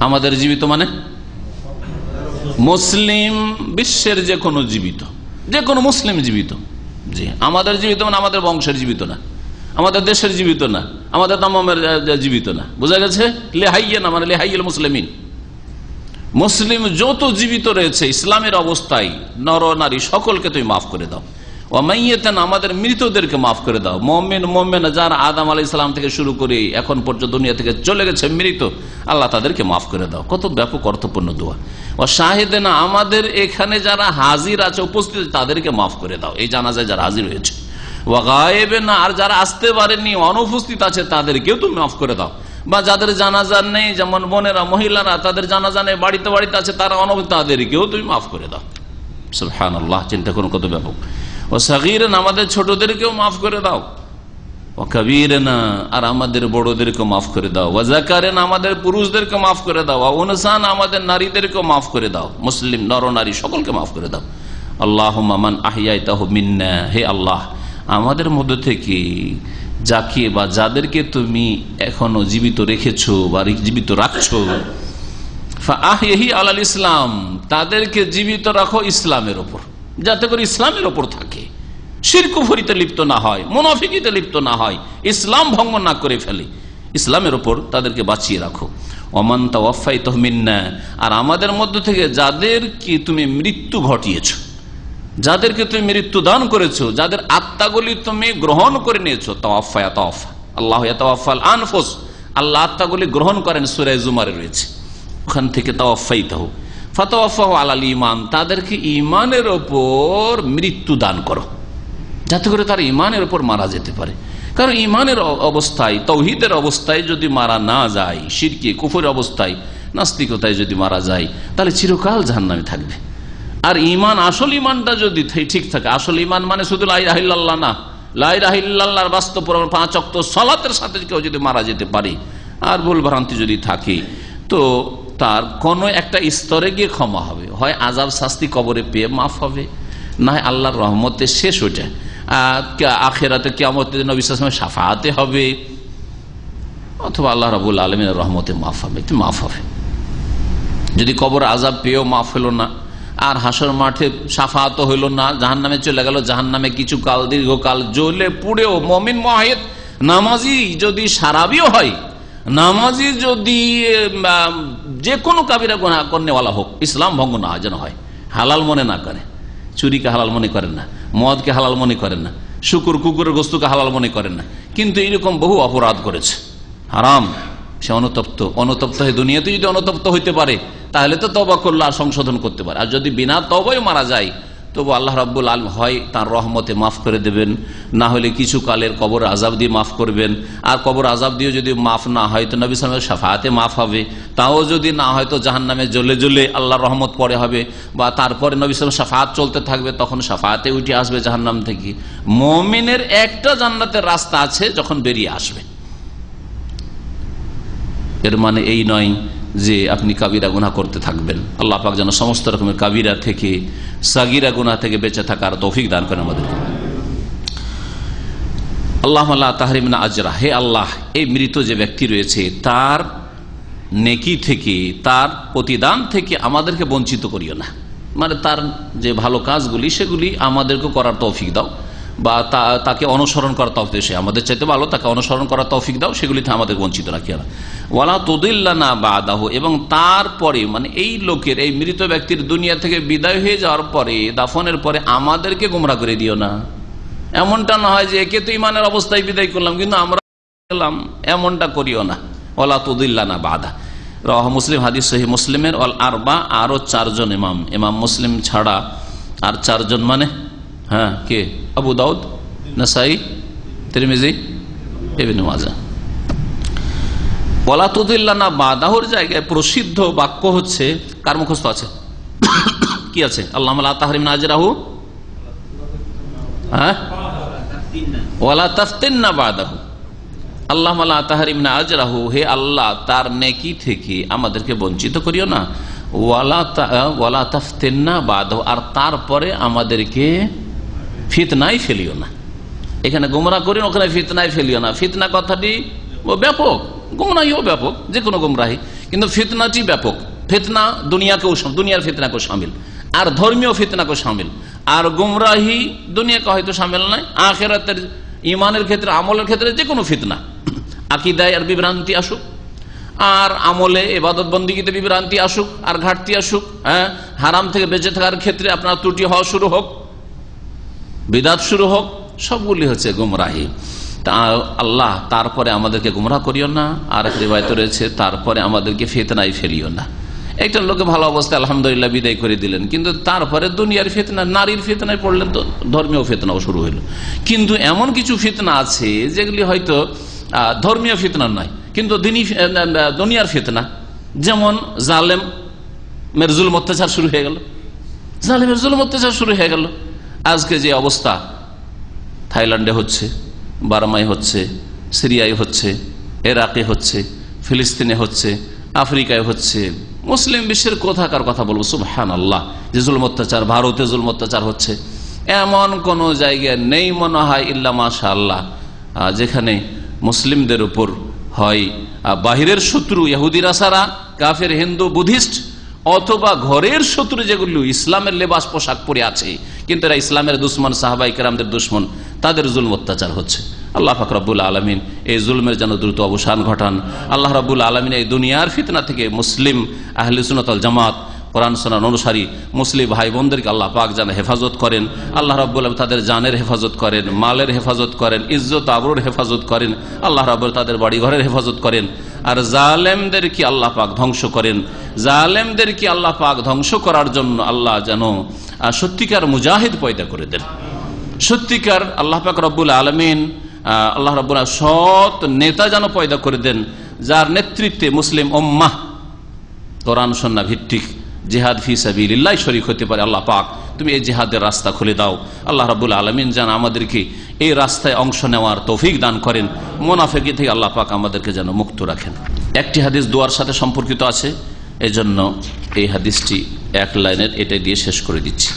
আমাদের জীবিত মানে মুসলিম বিশ্বের যে কোনো জীবিত, যে কোনো মুসলিম জীবিত। জি, আমাদের জীবিত মানে আমাদের বংশের জীবিত না, আমাদের দেশের জীবিত না, আমাদের তামামের জীবিত না, বোঝা গেছে? লিহাইয়িনা মানে লিহাইয়িল মুসলিমিন, মুসলিম যত জীবিত রয়েছে ইসলামের অবস্থায়, নর নারী সকলকে তুমি মাফ করে দাও। ওয়া মাইয়াতান, আমাদের মৃতদেরকে মাফ করে দাও। মুমিন মুমিনা যারা আদম আলাইহিস সালাম থেকে শুরু করে এখন পর্যন্ত দুনিয়া থেকে চলে গেছে মৃত, আল্লাহ তাদেরকে মাফ করে দাও। কত ব্যাপক অর্থপূর্ণ দোয়া। ওয়া শাহিদানা, আমাদের এখানে যারা হাজির আছে, উপস্থিত, তাদেরকে মাফ করে দাও, এই জানাজায় যারা হাজির হয়েছে। ওয়া গায়েবিনা, আর যারা আসতে পারেনি, অনুপস্থিত আছে, তাদেরকেও তুমি মাফ করে দাও। বা যাদের জানাজা নেই, যেমন বোনেরা মহিলারা, তাদের জানাজা নেই, বাড়িতে বাড়িতে আছে, তারা অনুপস্থিত, তাদেরকেও তুমি মাফ করে দাও। সুবহানাল্লাহ, চিন্তা করুন কত ব্যাপক। ও সাগীরানা, আমাদের ছোটদেরকেও মাফ করে দাও। ও কাবীরানা, আর আমাদের বড়দেরকে মাফ করে দাও। ওয়া যাকারানা, আমাদের পুরুষদেরকে মাফ করে দাও। ওয়া উনসানা, আমাদের নারীদেরকে মাফ করে দাও, মুসলিম নর নারী সকলকে মাফ করে দাও। আল্লাহুম্মা মান আহইয়াইতাহু মিন্না, হে আল্লাহ আমাদের মধ্য থেকে যাকে বা যাদেরকে তুমি এখনো জীবিত রেখেছো বা জীবিত রাখছো, ফাআহইহি আলাল ইসলাম, তাদেরকে জীবিত রাখো ইসলামের উপর, যাতে করে ইসলামের উপর থাকে, শিরক কুফরিতে লিপ্ত না হয়, মুনাফিকিতে লিপ্ত না হয়, ইসলাম ভঙ্গ না করে ফেলে, ইসলামের উপর তাদেরকে বাঁচিয়ে রাখো। ওমান তাওয়াফাইতাহু মিন্না, আর আমাদের মধ্য থেকে যাদেরকে তুমি মৃত্যু ঘটিয়েছো, যাদেরকে তুমি মৃত্যু দান করেছো, যাদের আত্মাগুলি তুমি গ্রহণ করে নিয়েছো, তাওয়াফা ইয়াতাওয়াফা আল্লাহু ইয়াতাওয়াফাল আনফুস, আল্লাহ আত্মাগুলি গ্রহণ করেন, সূরা জুমারে রয়েছে, ওখান থেকে তাওয়াফাইতাহু ফাতাওয়াফাহু আলাল ঈমান, তাদেরকে ঈমানের উপর মৃত্যু দান করো, যাতে করে তার ঈমানের উপর মারা যেতে পারে। কারণ ঈমানের অবস্থায়, তাওহীদের অবস্থায় যদি মারা না যায়, শিরকে কুফরের অবস্থায়, নাস্তিকতায় যদি মারা যায়, তাহলে চিরকাল জাহান্নামে থাকবে। আর ঈমান, আসল ঈমানটা যদি ঠিক থাকে, আসল ঈমান মানে শুধু লা ইলাহা ইল্লাল্লাহ না, লা ইলাহা ইল্লাল্লাহর বাস্তব প্রমাণ 5 ওয়াক্ত সালাতের সাথে কেউ যদি মারা যেতে পারে, আর ভুল ভ্রান্তি যদি থাকে, তো তার কোনো একটা স্তরে গিয়ে ক্ষমা হবে, হয় আযাব শাস্তি কবরে পেয়ে মাফ হবে, না হয় আল্লাহর রহমতে শেষ ওঠে, আখিরাতে কিয়ামতের দিন নবী সাল্লাল্লাহু আলাইহি ওয়াসাল্লাম শাফাআতে হবে, অথবা আল্লাহ রাব্বুল আলামিনের রহমতে মাফ হবে, মাফ হবে। যদি কবর আযাব পেয়েও মাফ হলো না, আর হাসর মাঠে শাফাআত হইল না, জাহান্নামে চলে গেল, জাহান্নামে কিছু কাল, দীর্ঘকাল জ্বলে পুড়েও মুমিন মুআহিদ নামাজি যদি সারাবিও হয়, নামাজি যদি যে কোনো কাবিরা গুনাহ করনেওয়ালা হোক, ইসলাম ভঙ্গ না যেন হয়, হালাল মনে না করে, চুরিকে হালাল মনে করেন না, মদকে হালাল মনে করেন না, কুকুরের গোস্তকে হালাল মনে করেন না, কিন্তু এরকম বহু অপরাধ করেছে, হারাম, সে অনুতপ্ত হয়ে দুনিয়াতে যদি অনুতপ্ত হইতে পারে, তাহলে তো তওবা করলে আর সংশোধন করতে পারে। আর যদি বিনা তওবায় মারা যায়, তবু আল্লাহ রাব্বুল আলামিন হয় তার রহমতে মাফ করে দেবেন, না হলে কিছু কালের কবর আযাব দিয়ে মাফ করবেন। আর কবর আযাব দিয়ে যদি মাফ না হয়, তো নবী সাল্লাল্লাহু আলাইহি ওয়াসাল্লামের শাফাআতে মাফ হবে। তাও যদি না হয়, তো জাহান্নামে জ্বলে জ্বলে আল্লাহর রহমত পরে হবে, বা তারপরে নবী সাল্লাল্লাহু আলাইহি ওয়াসাল্লাম শাফাআত চলতে থাকবে, তখন শাফাআতে উঠে আসবে জাহান্নাম থেকে। মুমিনের একটা জান্নাতের রাস্তা আছে যখন বেরিয়ে আসবে। এর মানে এই নয় যে আপনি কাবিরা গুনাহ করতে থাকবেন। আল্লাহ পাক যেন সমস্ত রকমের কাবিরা থেকে, সাগীরা গুনাহ থেকে বেঁচে থাকার তৌফিক দান করেন আমাদেরকে। আল্লাহুম্মা লা তাহরিমনা আজরা, হে আল্লাহ এই মৃত যে ব্যক্তি রয়েছে তার নেকি থেকে, তার প্রতিদান থেকে আমাদেরকে বঞ্চিত করিও না। মানে তার যে ভালো কাজগুলি সেগুলি আমাদেরকে করার তৌফিক দাও, বা তাকে অনুসরণ করার তৌফিক, সে আমাদের চাইতে ভালো, তাকে অনুসরণ করার তৌফিক দাও, সেগুলিতে আমাদের বঞ্চিত রাখিও না। ওয়ালা তুদিল্লানা বাদাহু, এবং তারপরে মানে এই লোকের, এই মৃত ব্যক্তির দুনিয়া থেকে বিদায় হয়ে যাওয়ার পরে, দাফনের পরে আমাদেরকে গোমরা করে দিও না। এমনটা না হয় যে একে তো ইমানের অবস্থায় বিদায় করলাম কিন্তু আমরা গেলাম, এমনটা করিও না। ওয়ালা তুদিল্লানা বাদা, রাহ মুসলিম, হাদিস সহিহ মুসলিমের। ওয়াল আরবা, আরো 4 জন ইমাম, ইমাম মুসলিম ছাড়া আর 4 জন, মানে হ্যাঁ কে? আবু দাউদ, নাসাই, তিরমিজি, ইবনে মাজাহ। ওয়ালা তুদিল্লানা বাদাহুর জায়গায় প্রসিদ্ধ বাক্য হচ্ছে, কার মুখস্থ আছে? কি আছে? আল্লাহুম্মা লা তাহরিমনা আজরাহু, হ্যাঁ, ওয়ালা তাফতিননা বাদাহু, আল্লাহুম্মা লা তাহরিমনা আজরাহু, হে আল্লাহ তার নেকি থেকে আমাদেরকে বঞ্চিত করিও না। ওয়ালা তাফতিননা বাদাহু, আর তারপরে আমাদেরকে ফিতনায় ফেলিও না। এখানে গোমরাহ করিও, ওখানে ফিতনায় ফেলিও না। ফিতনা কথাটি ব্যাপক, গোমরাহিও ব্যাপক, যে কোনো গোমরাহি, কিন্তু ফিতনাটি ব্যাপক। ফিতনা দুনিয়াকেও, দুনিয়ার ফিতনাকেও শামিল, আর ধর্মীয় ফিতনাকেও শামিল। আর গোমরাহি দুনিয়াকে হয়তো শামিল নয়, আখিরাতের, ইমানের ক্ষেত্রে, আমলের ক্ষেত্রে যে কোনো ফিতনা, আকীদায় আর বিভ্রান্তি আসুক, আর আমলে ইবাদত বন্দেগীতে বিভ্রান্তি আসুক আর ঘাটতি আসুক, হ্যাঁ, হারাম থেকে বেঁচে থাকার ক্ষেত্রে আপনার ত্রুটি হওয়া শুরু হোক, বিদাত শুরু হোক, সবগুলি হচ্ছে গুমরাহি। তা আল্লাহ তারপরে আমাদেরকে গুমরাহ করিও না। আর এক রিওয়ায়াতে রয়েছে তারপরে আমাদেরকে ফিতনায় ফেলিও না। একজন লোকে ভালো অবস্থায় আলহামদুলিল্লাহ বিদায় করে দিলেন, কিন্তু তারপরে দুনিয়ার ফিতনা, নারীর ফিতনায় পড়লেন, তো ধর্মীয় ফিতনাও শুরু হইল। কিন্তু এমন কিছু ফিতনা আছে যেগুলি হয়তো ধর্মীয় ফিতনা নয়, কিন্তু দুনিয়ার ফিতনা, যেমন জালেম জুলুম অত্যাচার শুরু হয়ে গেল, জালেমের জুলুম অত্যাচার শুরু হয়ে গেল। আজকে যে অবস্থা থাইল্যান্ডে হচ্ছে, বার্মায় হচ্ছে, সিরিয়ায় হচ্ছে, ইরাকে হচ্ছে, ফিলিস্তিনে হচ্ছে, আফ্রিকায় হচ্ছে, মুসলিম বিশ্বের কোথাকার কথা বলবো, সুবহানাল্লাহ, যে জুলুম অত্যাচার, ভারতে জুলুম অত্যাচার হচ্ছে, এমন কোন জায়গায় নেই মনে হয় ইল্লা মাশাআল্লাহ, যেখানে মুসলিমদের উপর হয় বাহিরের শত্রু ইহুদিরা ছাড়া, কাফের, হিন্দু, বুদ্ধিস্ট, অথবা ঘরের শত্রু যেগুলো ইসলামের লেবাস পোশাক পরে আছে কিন্তু এরা ইসলামের দুশ্মন, সাহাবায়ে কেরামদের দুশ্মন, তাদের জুলম অত্যাচার হচ্ছে। আল্লাহ পাক রব্বুল আলামিন এই জুলমের যেন দ্রুত অবসান ঘটান। আল্লাহ রব্বুল আলামিন এই দুনিয়ার ফিতনা থেকে মুসলিম আহলে সুন্নাত ওয়াল জামাত, কোরআন সুন্নাহ অনুসারী মুসলিম ভাই বোনদেরকে আল্লাহ পাক যেন হেফাজত করেন। আল্লাহ রাব্বুল আলামিন তাদের জানের হেফাজত করেন, মালের হেফাজত করেন, ইজ্জত আবরুর হেফাজত করেন। আল্লাহ রাব্বুল তাদের বাড়ি ঘরের হেফাজত করেন। আর জালেমদেরকে আল্লাহ পাক ধ্বংস করেন। জালেমদেরকে আল্লাহ পাক ধ্বংস করার জন্য আল্লাহ যেন সত্যিকার মুজাহিদ পয়দা করে দেন। সত্যিকার আল্লাহ পাক রব্বুল আলামিন, আল্লাহ রাব্বুল আলামিন সৎ নেতা যেন পয়দা করে দেন, যার নেতৃত্বে মুসলিম উম্মাহ কোরআন সুন্নাহ ভিত্তিক জিহাদ ফি সাবিলিল্লাহ শরীক হতে পারে। আল্লাহ পাক তুমি এই জিহাদের রাস্তা খুলে দাও। আল্লাহ রাব্বুল আলামিন যেন আমাদেরকে এই রাস্তায় অংশ নেওয়ার তৌফিক দান করেন। মুনাফিকি থেকে আল্লাহ পাক আমাদেরকে যেন মুক্ত রাখেন। একটি হাদিস দোয়ার সাথে সম্পর্কিত আছে, এজন্য এই হাদিসটি এক লাইনের এটাই দিয়ে শেষ করে দিচ্ছি।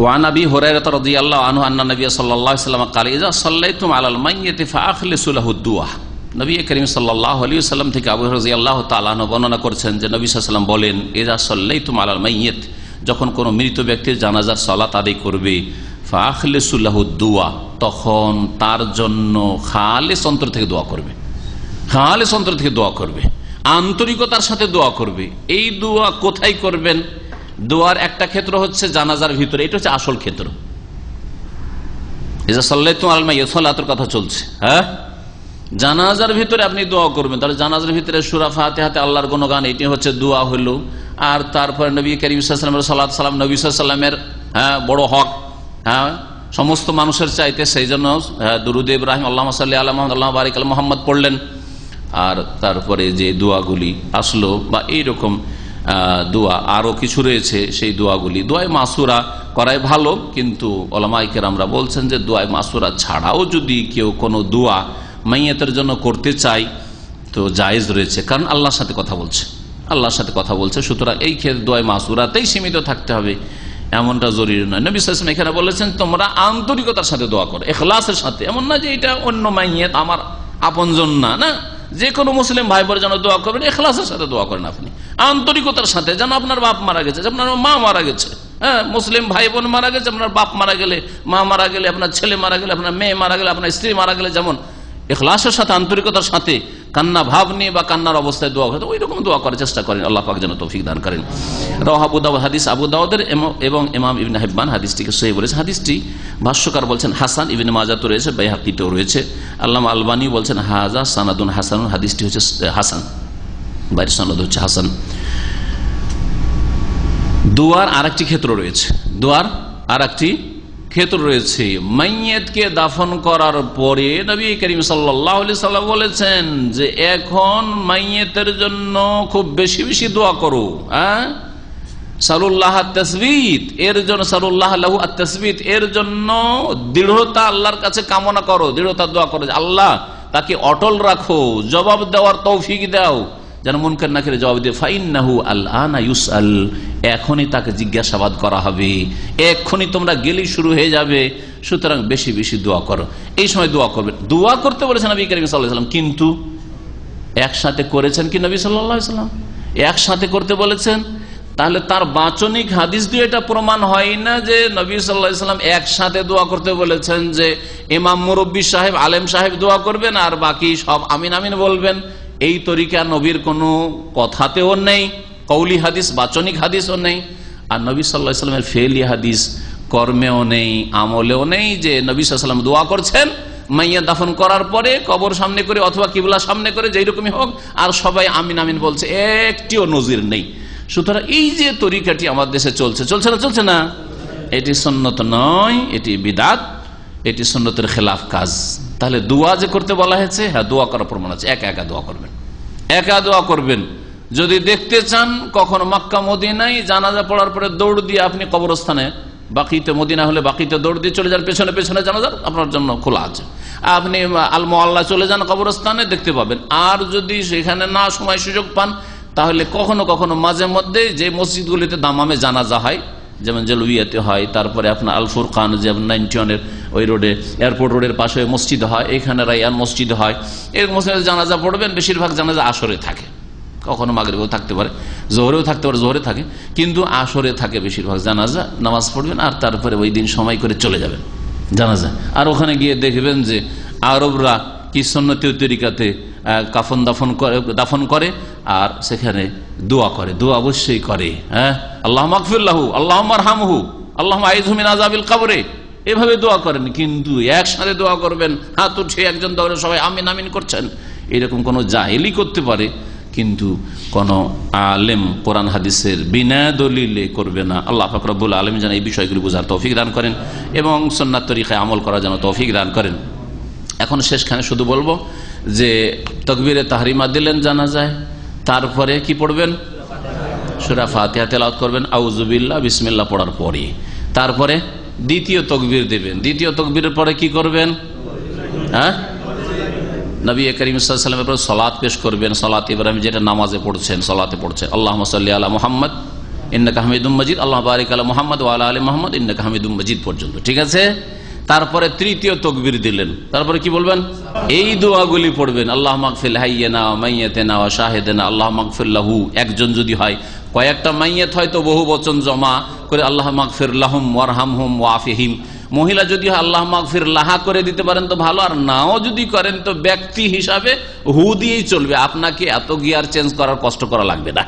ওয়ান আবি হুরায়রা রাদিয়াল্লাহু আনহু আন্না নবী সাল্লাল্লাহু আলাইহি ওয়াসাল্লাম قال اذا صليتم على الميت فاخلصوا له الدعاء। নবী করিম সাল্লাল্লাহু আলাইহি ওয়াসাল্লাম থেকে আবু হুরায়রা রাদিয়াল্লাহু তাআলা আনহু বর্ণনা করেছেন যে নবী সাল্লাল্লাহু আলাইহি ওয়াসাল্লাম বলেন, ইযা সাল্লাইতুম আলাল মাইয়িত, যখন কোনো মৃত ব্যক্তির জানাজার সালাত আদায় করবে, ফাখলিসু লাহু দুআ, তখন তার জন্য খালিস অন্তর থেকে দোয়া করবে। খালিস অন্তর থেকে দোয়া করবে, আন্তরিকতার সাথে দোয়া করবে। এই দোয়া কোথায় করবেন? দোয়ার একটা ক্ষেত্র হচ্ছে জানাজার ভিতরে, এটা হচ্ছে আসল ক্ষেত্র। ইযা সাল্লাইতুম আলাল মাইয়িত, সালাতের কথা চলছে, হ্যাঁ, জানাজার ভিতরে আপনি দোয়া করবেন। তাহলে জানাজার ভিতরে সূরা ফাতিহাতে আল্লাহর গুণগান, এটি হচ্ছে দোয়া হলো। আর তারপরে নবী করিম সাল্লাল্লাহু আলাইহি ওয়াসাল্লামের সালাত সালাম, নবী সাল্লাল্লাহু আলাইহি ওয়াসাল্লামের বড় হক, সমস্ত মানুষের চাইতে, সেই জন্য দুরুদ ইব্রাহিম আল্লাহুম্মা সাল্লি আলা মুহাম্মাদ আল্লাহুম্মা বারিক আলা মুহাম্মাদ পড়লেন। আর তারপরে যে দোয়াগুলি আসলো বা এইরকম দোয়া আরো কিছু রয়েছে, সেই দোয়াগুলি দোয়ায়ে মাসুরা করাই ভালো, কিন্তু উলামায়ে কেরামরা বলছেন যে দোয়ায়ে মাসুরা ছাড়াও যদি কেউ কোনো দোয়া মাইয়াতের জন্য করতে চাই তো জায়েজ রয়েছে, কারণ আল্লাহর সাথে কথা বলছে, আল্লাহর সাথে কথা বলছে। সুতরাং এই ক্ষেত্রে দোয়ায়ে মাসুরাতেই সীমিত থাকতে হবে, এমনটা জরুরি নয়। নবী সাল্লাল্লাহু আলাইহি ওয়াসাল্লাম এখানে বলেছেন তোমরা আন্তরিকতার সাথে দোয়া করো, ইখলাসের সাথে। এমন না যে এটা অন্য মাইয়াত, আমার আপনজন না, না, যে কোনো মুসলিম ভাই বোনের জন্য দোয়া করবেন, ইখলাসের সাথে দোয়া করেন আপনি, আন্তরিকতার সাথে। যেন আপনার বাপ মারা গেছে, আপনার মা মারা গেছে, হ্যাঁ, মুসলিম ভাই বোন মারা গেছে, আপনার বাপ মারা গেলে, মা মারা গেলে, আপনার ছেলে মারা গেলে, আপনার মেয়ে মারা গেলে, আপনার স্ত্রী মারা গেলে যেমন ইখলাসের সাথে আন্তরিকতার সাথে কান্না ভাব নিয়ে বা কান্নার অবস্থায় দোয়া করতে, ওই রকম দোয়া করার চেষ্টা করেন। আল্লাহ পাক যেন তৌফিক দান করেন। রাওয়াহু আবু দাউদ, হাদিস আবু দাউদের এবং ইমাম ইবনে হিব্বান হাদিসটিকে সহিহ বলেছে। হাদিসটি ভাষ্যকার বলছেন হাসান, ইবনে মাজাহ তো রয়েছে, বাইহাকিতেও রয়েছে। আল্লামা আলবানী বলছেন হাযা সানাদুন হাসানুন, হাদিসটি হচ্ছে হাসান, বাইরের সনদ হচ্ছে হাসান। দোয়ার আরেকটি ক্ষেত্র রয়েছে, দোয়ার আরেকটি ক্ষেত্র রয়েছে। মাইয়িতকে দাফন করার পরে নবী করিম সাল্লাল্লাহু আলাইহি সাল্লাম বলেছেন যে এখন মাইয়িতের জন্য খুব বেশি বেশি দোয়া করো। সালুল্লাহ আত-তাসবিত, এর জন্য সালুল্লাহ লাহু আত-তাসবিত, এর জন্য দৃঢ়তা আল্লাহর কাছে কামনা করো, দৃঢ়তা দোয়া করো, আল্লাহ তাকে অটল রাখো, জবাব দেওয়ার তৌফিক দাও, যেন মুনকার নাকিরের জবাব দিয়ে ফাইন্নাহু আল-আনা ইউসআল, এখনই তাকে জিজ্ঞাসাবাদ করা হবে, এক্ষুনি তোমরা গেলেই শুরু হয়ে যাবে। সুতরাং বেশি বেশি দোয়া করো, এই সময় দোয়া করবে। দোয়া করতে বলেছেন নবী করিম সাল্লাল্লাহু আলাইহি ওয়াসাল্লাম, কিন্তু একসাথে করেছেন কি নবী সাল্লাল্লাহু আলাইহি ওয়াসাল্লাম? একসাথে করতে বলেছেন, তাহলে তার বাচনিক হাদিস দিয়ে এটা প্রমাণ হয় না যে নবী সাল্লাল্লাহু আলাইহি ওয়াসাল্লাম একসাথে দোয়া করতে বলেছেন, যে ইমাম মুরব্বী সাহেব, আলেম সাহেব দোয়া করবেন আর বাকি সব আমিন আমিন বলবেন। এই তরিকা নবীর কোনো কথাতেও নেই, কৌলি হাদিস, বাচনিক হাদিসও নেই। আর নবী সাল্লাল্লাহু আলাইহি ওয়াসাল্লামের ফেলি হাদিস, কর্মেও নেই, আমলেও নেই যে নবী সাল্লাল্লাহু আলাইহি ওয়াসাল্লাম দোয়া করছেন মাইয়া দাফন করার পরে কবর সামনে করে অথবা কিবলা সামনে করে, যেই রকমই হোক, আর সবাই আমিন আমিন বলছে, একটিও নজির নেই। সুতরাং এই যে তরিকাটি আমার দেশে চলছে, চলছে না? চলছে না? এটি সুন্নত নয়, এটি বিদআত, এটি সুন্নতের খেলাফ কাজ। তাহলে দোয়া যে করতে বলা হয়েছে, হ্যাঁ দোয়া করার প্রমাণ আছে। একা একা দোয়া করবেন, একা দোয়া করবেন। যদি দেখতে চান কখনো মক্কা মদিনায় জানাজা পড়ার পরে দৌড় দিয়ে আপনি কবরস্থানে, বাকিতে মদিনা হলে বাকিতে দৌড় দিয়ে চলে যান, পেছনে পেছনে জানাজা আপনার জন্য খোলা আছে। আপনি আল মুআল্লা চলে যান কবরস্থানে, দেখতে পাবেন। আর যদি সেখানে না সময় সুযোগ পান, তাহলে কখনো কখনো মাঝে মধ্যে যে মসজিদগুলিতে দামামে জানাজা হয়, যেমন জেলুইয়াতে হয়, তারপরে আপনার আল ফুরকান, যেমন 91-এর ওই রোডে, এয়ারপোর্ট রোডের পাশে মসজিদ হয়, এখানে রাইয়ান মসজিদ হয়, এর মসজিদে জানাজা পড়বেন। বেশিরভাগ জানাজা আসরে থাকে, কখনো মাগরিবেও থাকতে পারে, জোহরেও থাকতে পারে, জোহরে থাকে, কিন্তু আসরে থাকে বেশিরভাগ জানাজা। নামাজ পড়বেন আর তারপরে ওই দিন সময় করে চলে যাবেন জানাজা। আর ওখানে গিয়ে দেখবেন যে আরবরা কি সুন্নতি তরিকাতে কাফন দাফন করে আর সেখানে দোয়া করে, দোয়া অবশ্যই করে। হ্যাঁ, আল্লাহ মাগফির লাহু, আল্লাহ মারহামহু, আল্লাহ আইযহু মিন আযাবিল কবরে, এভাবে দোয়া করেন। কিন্তু একসাথে দোয়া করবেন, হাত উঠে একজন দৌড়ে সবাই আমিন আমিন করছেন, এরকম কোন জাহেলি করতে পারে, কিন্তু কোন আলেম কোরআন হাদিসের বিনা দলিলে করবে না। আল্লাহ পাক রব্বুল আলামিন যেন এই বিষয়গুলি বোঝার তৌফিক দান করেন এবং সুন্নাত তরিকায় আমল করার জন্য তৌফিক দান করেন। এখন শেষখানে শুধু বলবো যে তাকবীরে তাহরিমা দিলেন জানাজায়, তারপরে কি পড়বেন? সূরা ফাতিহা তেলাওয়াত করবেন আউযুবিল্লাহ বিসমিল্লাহ পড়ার পরে, তারপরে দ্বিতীয় তাকবীর দিবেন। দ্বিতীয় তাকবীরের পরে কি করবেন? হ্যাঁ, নবী করিম সাল্লাল্লাহু আলাইহি ওয়াসাল্লামের উপর সালাত পেশ করবেন, সালাত ইব্রাহিম, যেটা নামাজে পড়ছেন, সালাতে পড়ছেন আল্লাহুম্মা সাল্লি আলা মুহাম্মদ ইন্নাকা হামিদুম মাজিদ, আল্লাহুম্মা বারিক আলা মুহাম্মদ ওয়া আলা আলি মুহাম্মদ ইন্নাকা হামিদুম মাজিদ পর্যন্ত। ঠিক আছে? তারপরে তৃতীয় তাকবীর দিলেন, তারপরে কি বলবেন? এই দোয়াগুলি পড়বেন, আল্লাহ মাগফির হাইয়িনা ওয়া মাইয়িতিনা ওয়া শাহিদিনা, আল্লাহ মাগফির লাহু, একজন যদি হয়, কয়েকটা মাইয়িত হয় তো বহু বচন জমা করে আল্লাহ মাগফির লাহুম ওয়ারহামহুম ওয়াফিহিম। মহিলা যদি হয় আল্লাহ মাগফির লাহা করে দিতে পারেন তো ভালো, আর নাও যদি করেন তো ব্যক্তি হিসাবে হু দিয়েই চলবে, আপনাকে এত গিয়ার চেঞ্জ করার কষ্ট করা লাগবে না,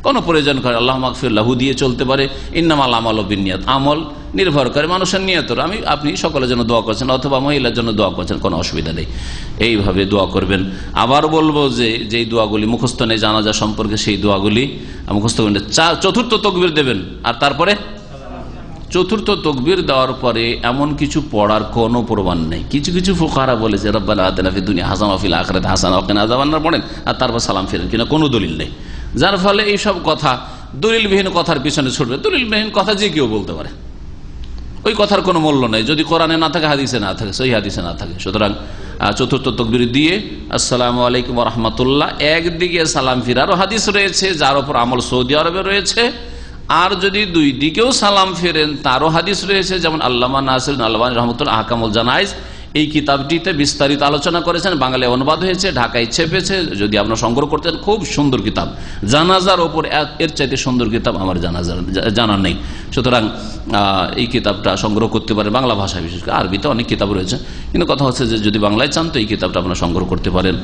কোনো প্রয়োজন করে আল্লাহ মাগফির লাহু দিয়ে চলতে পারে। ইন্নামাল আমালু বিন্নিয়াত, আমল নির্ভর করে মানুষের নিয়তের। আপনি সকলের জন্য দোয়া করছেন অথবা মহিলার জন্য দোয়া করছেন, কোনো অসুবিধা নেই, এইভাবে দোয়া করবেন। আবার বলবো যে যেই দোয়াগুলি মুখস্থ নেই জানাজা সম্পর্কে, সেই দোয়াগুলি মুখস্থ করবেন। চতুর্থ তাকবীর দেবেন, আর তারপরে চতুর্থ তাকবীর দেওয়ার পরে এমন কিছু পড়ার কোনো প্রমাণ নেই। কিছু কিছু ফুকাহারা বলেছে রব্বানা আতিনা ফিদ দুনিয়া হাসানাহ ওয়া ফিল আখিরাতি হাসানাহ ওয়া কিনা আযাবান্নার পড়েন আর তারপর সালাম ফেরেন, কিনা কোনো দলিল নেই। যার ফলে এইসব কথা, দলিলবিহীন কথার পিছনে ছুটবে। দলিলবিহীন কথা যে কেউ বলতে পারে, ওই কথার কোনো মূল্য নেই যদি কোরআনে না থাকে, হাদিসে না থাকে, সহিহ হাদিসে না থাকে। সুতরাং চতুর্থ তাকবীর দিয়ে আসসালামু আলাইকুম ওয়া রাহমাতুল্লাহ, একদিকে সালাম ফিরারও হাদিস রয়েছে যার উপর আমল সৌদি আরবে রয়েছে, আর যদি দুই দিকেও সালাম ফেরেন তারও হাদিস রয়েছে, যেমন আল্লামা নাসিরুদ্দিন আলবানী রাহমাতুল্লাহ আহকামুল জানাইজ এই কিতাবটিতে বিস্তারিত আলোচনা করেছেন, বাংলায় অনুবাদ হয়েছে, ঢাকায় ছেপেছে। যদি আপনার সংগ্রহ করতেন, খুব সুন্দর কিতাব। জানাজার ওপর এর চাইতে সুন্দর কিতাব আমার জানা নেই। সুতরাং এই কিতাবটা সংগ্রহ করতে পারেন বাংলা ভাষায়, বিশেষ করে। আরবিতে অনেক কিতাব রয়েছে, কিন্তু কথা হচ্ছে যে যদি বাংলায় চান তো এই কিতাবটা আপনারা সংগ্রহ করতে পারেন।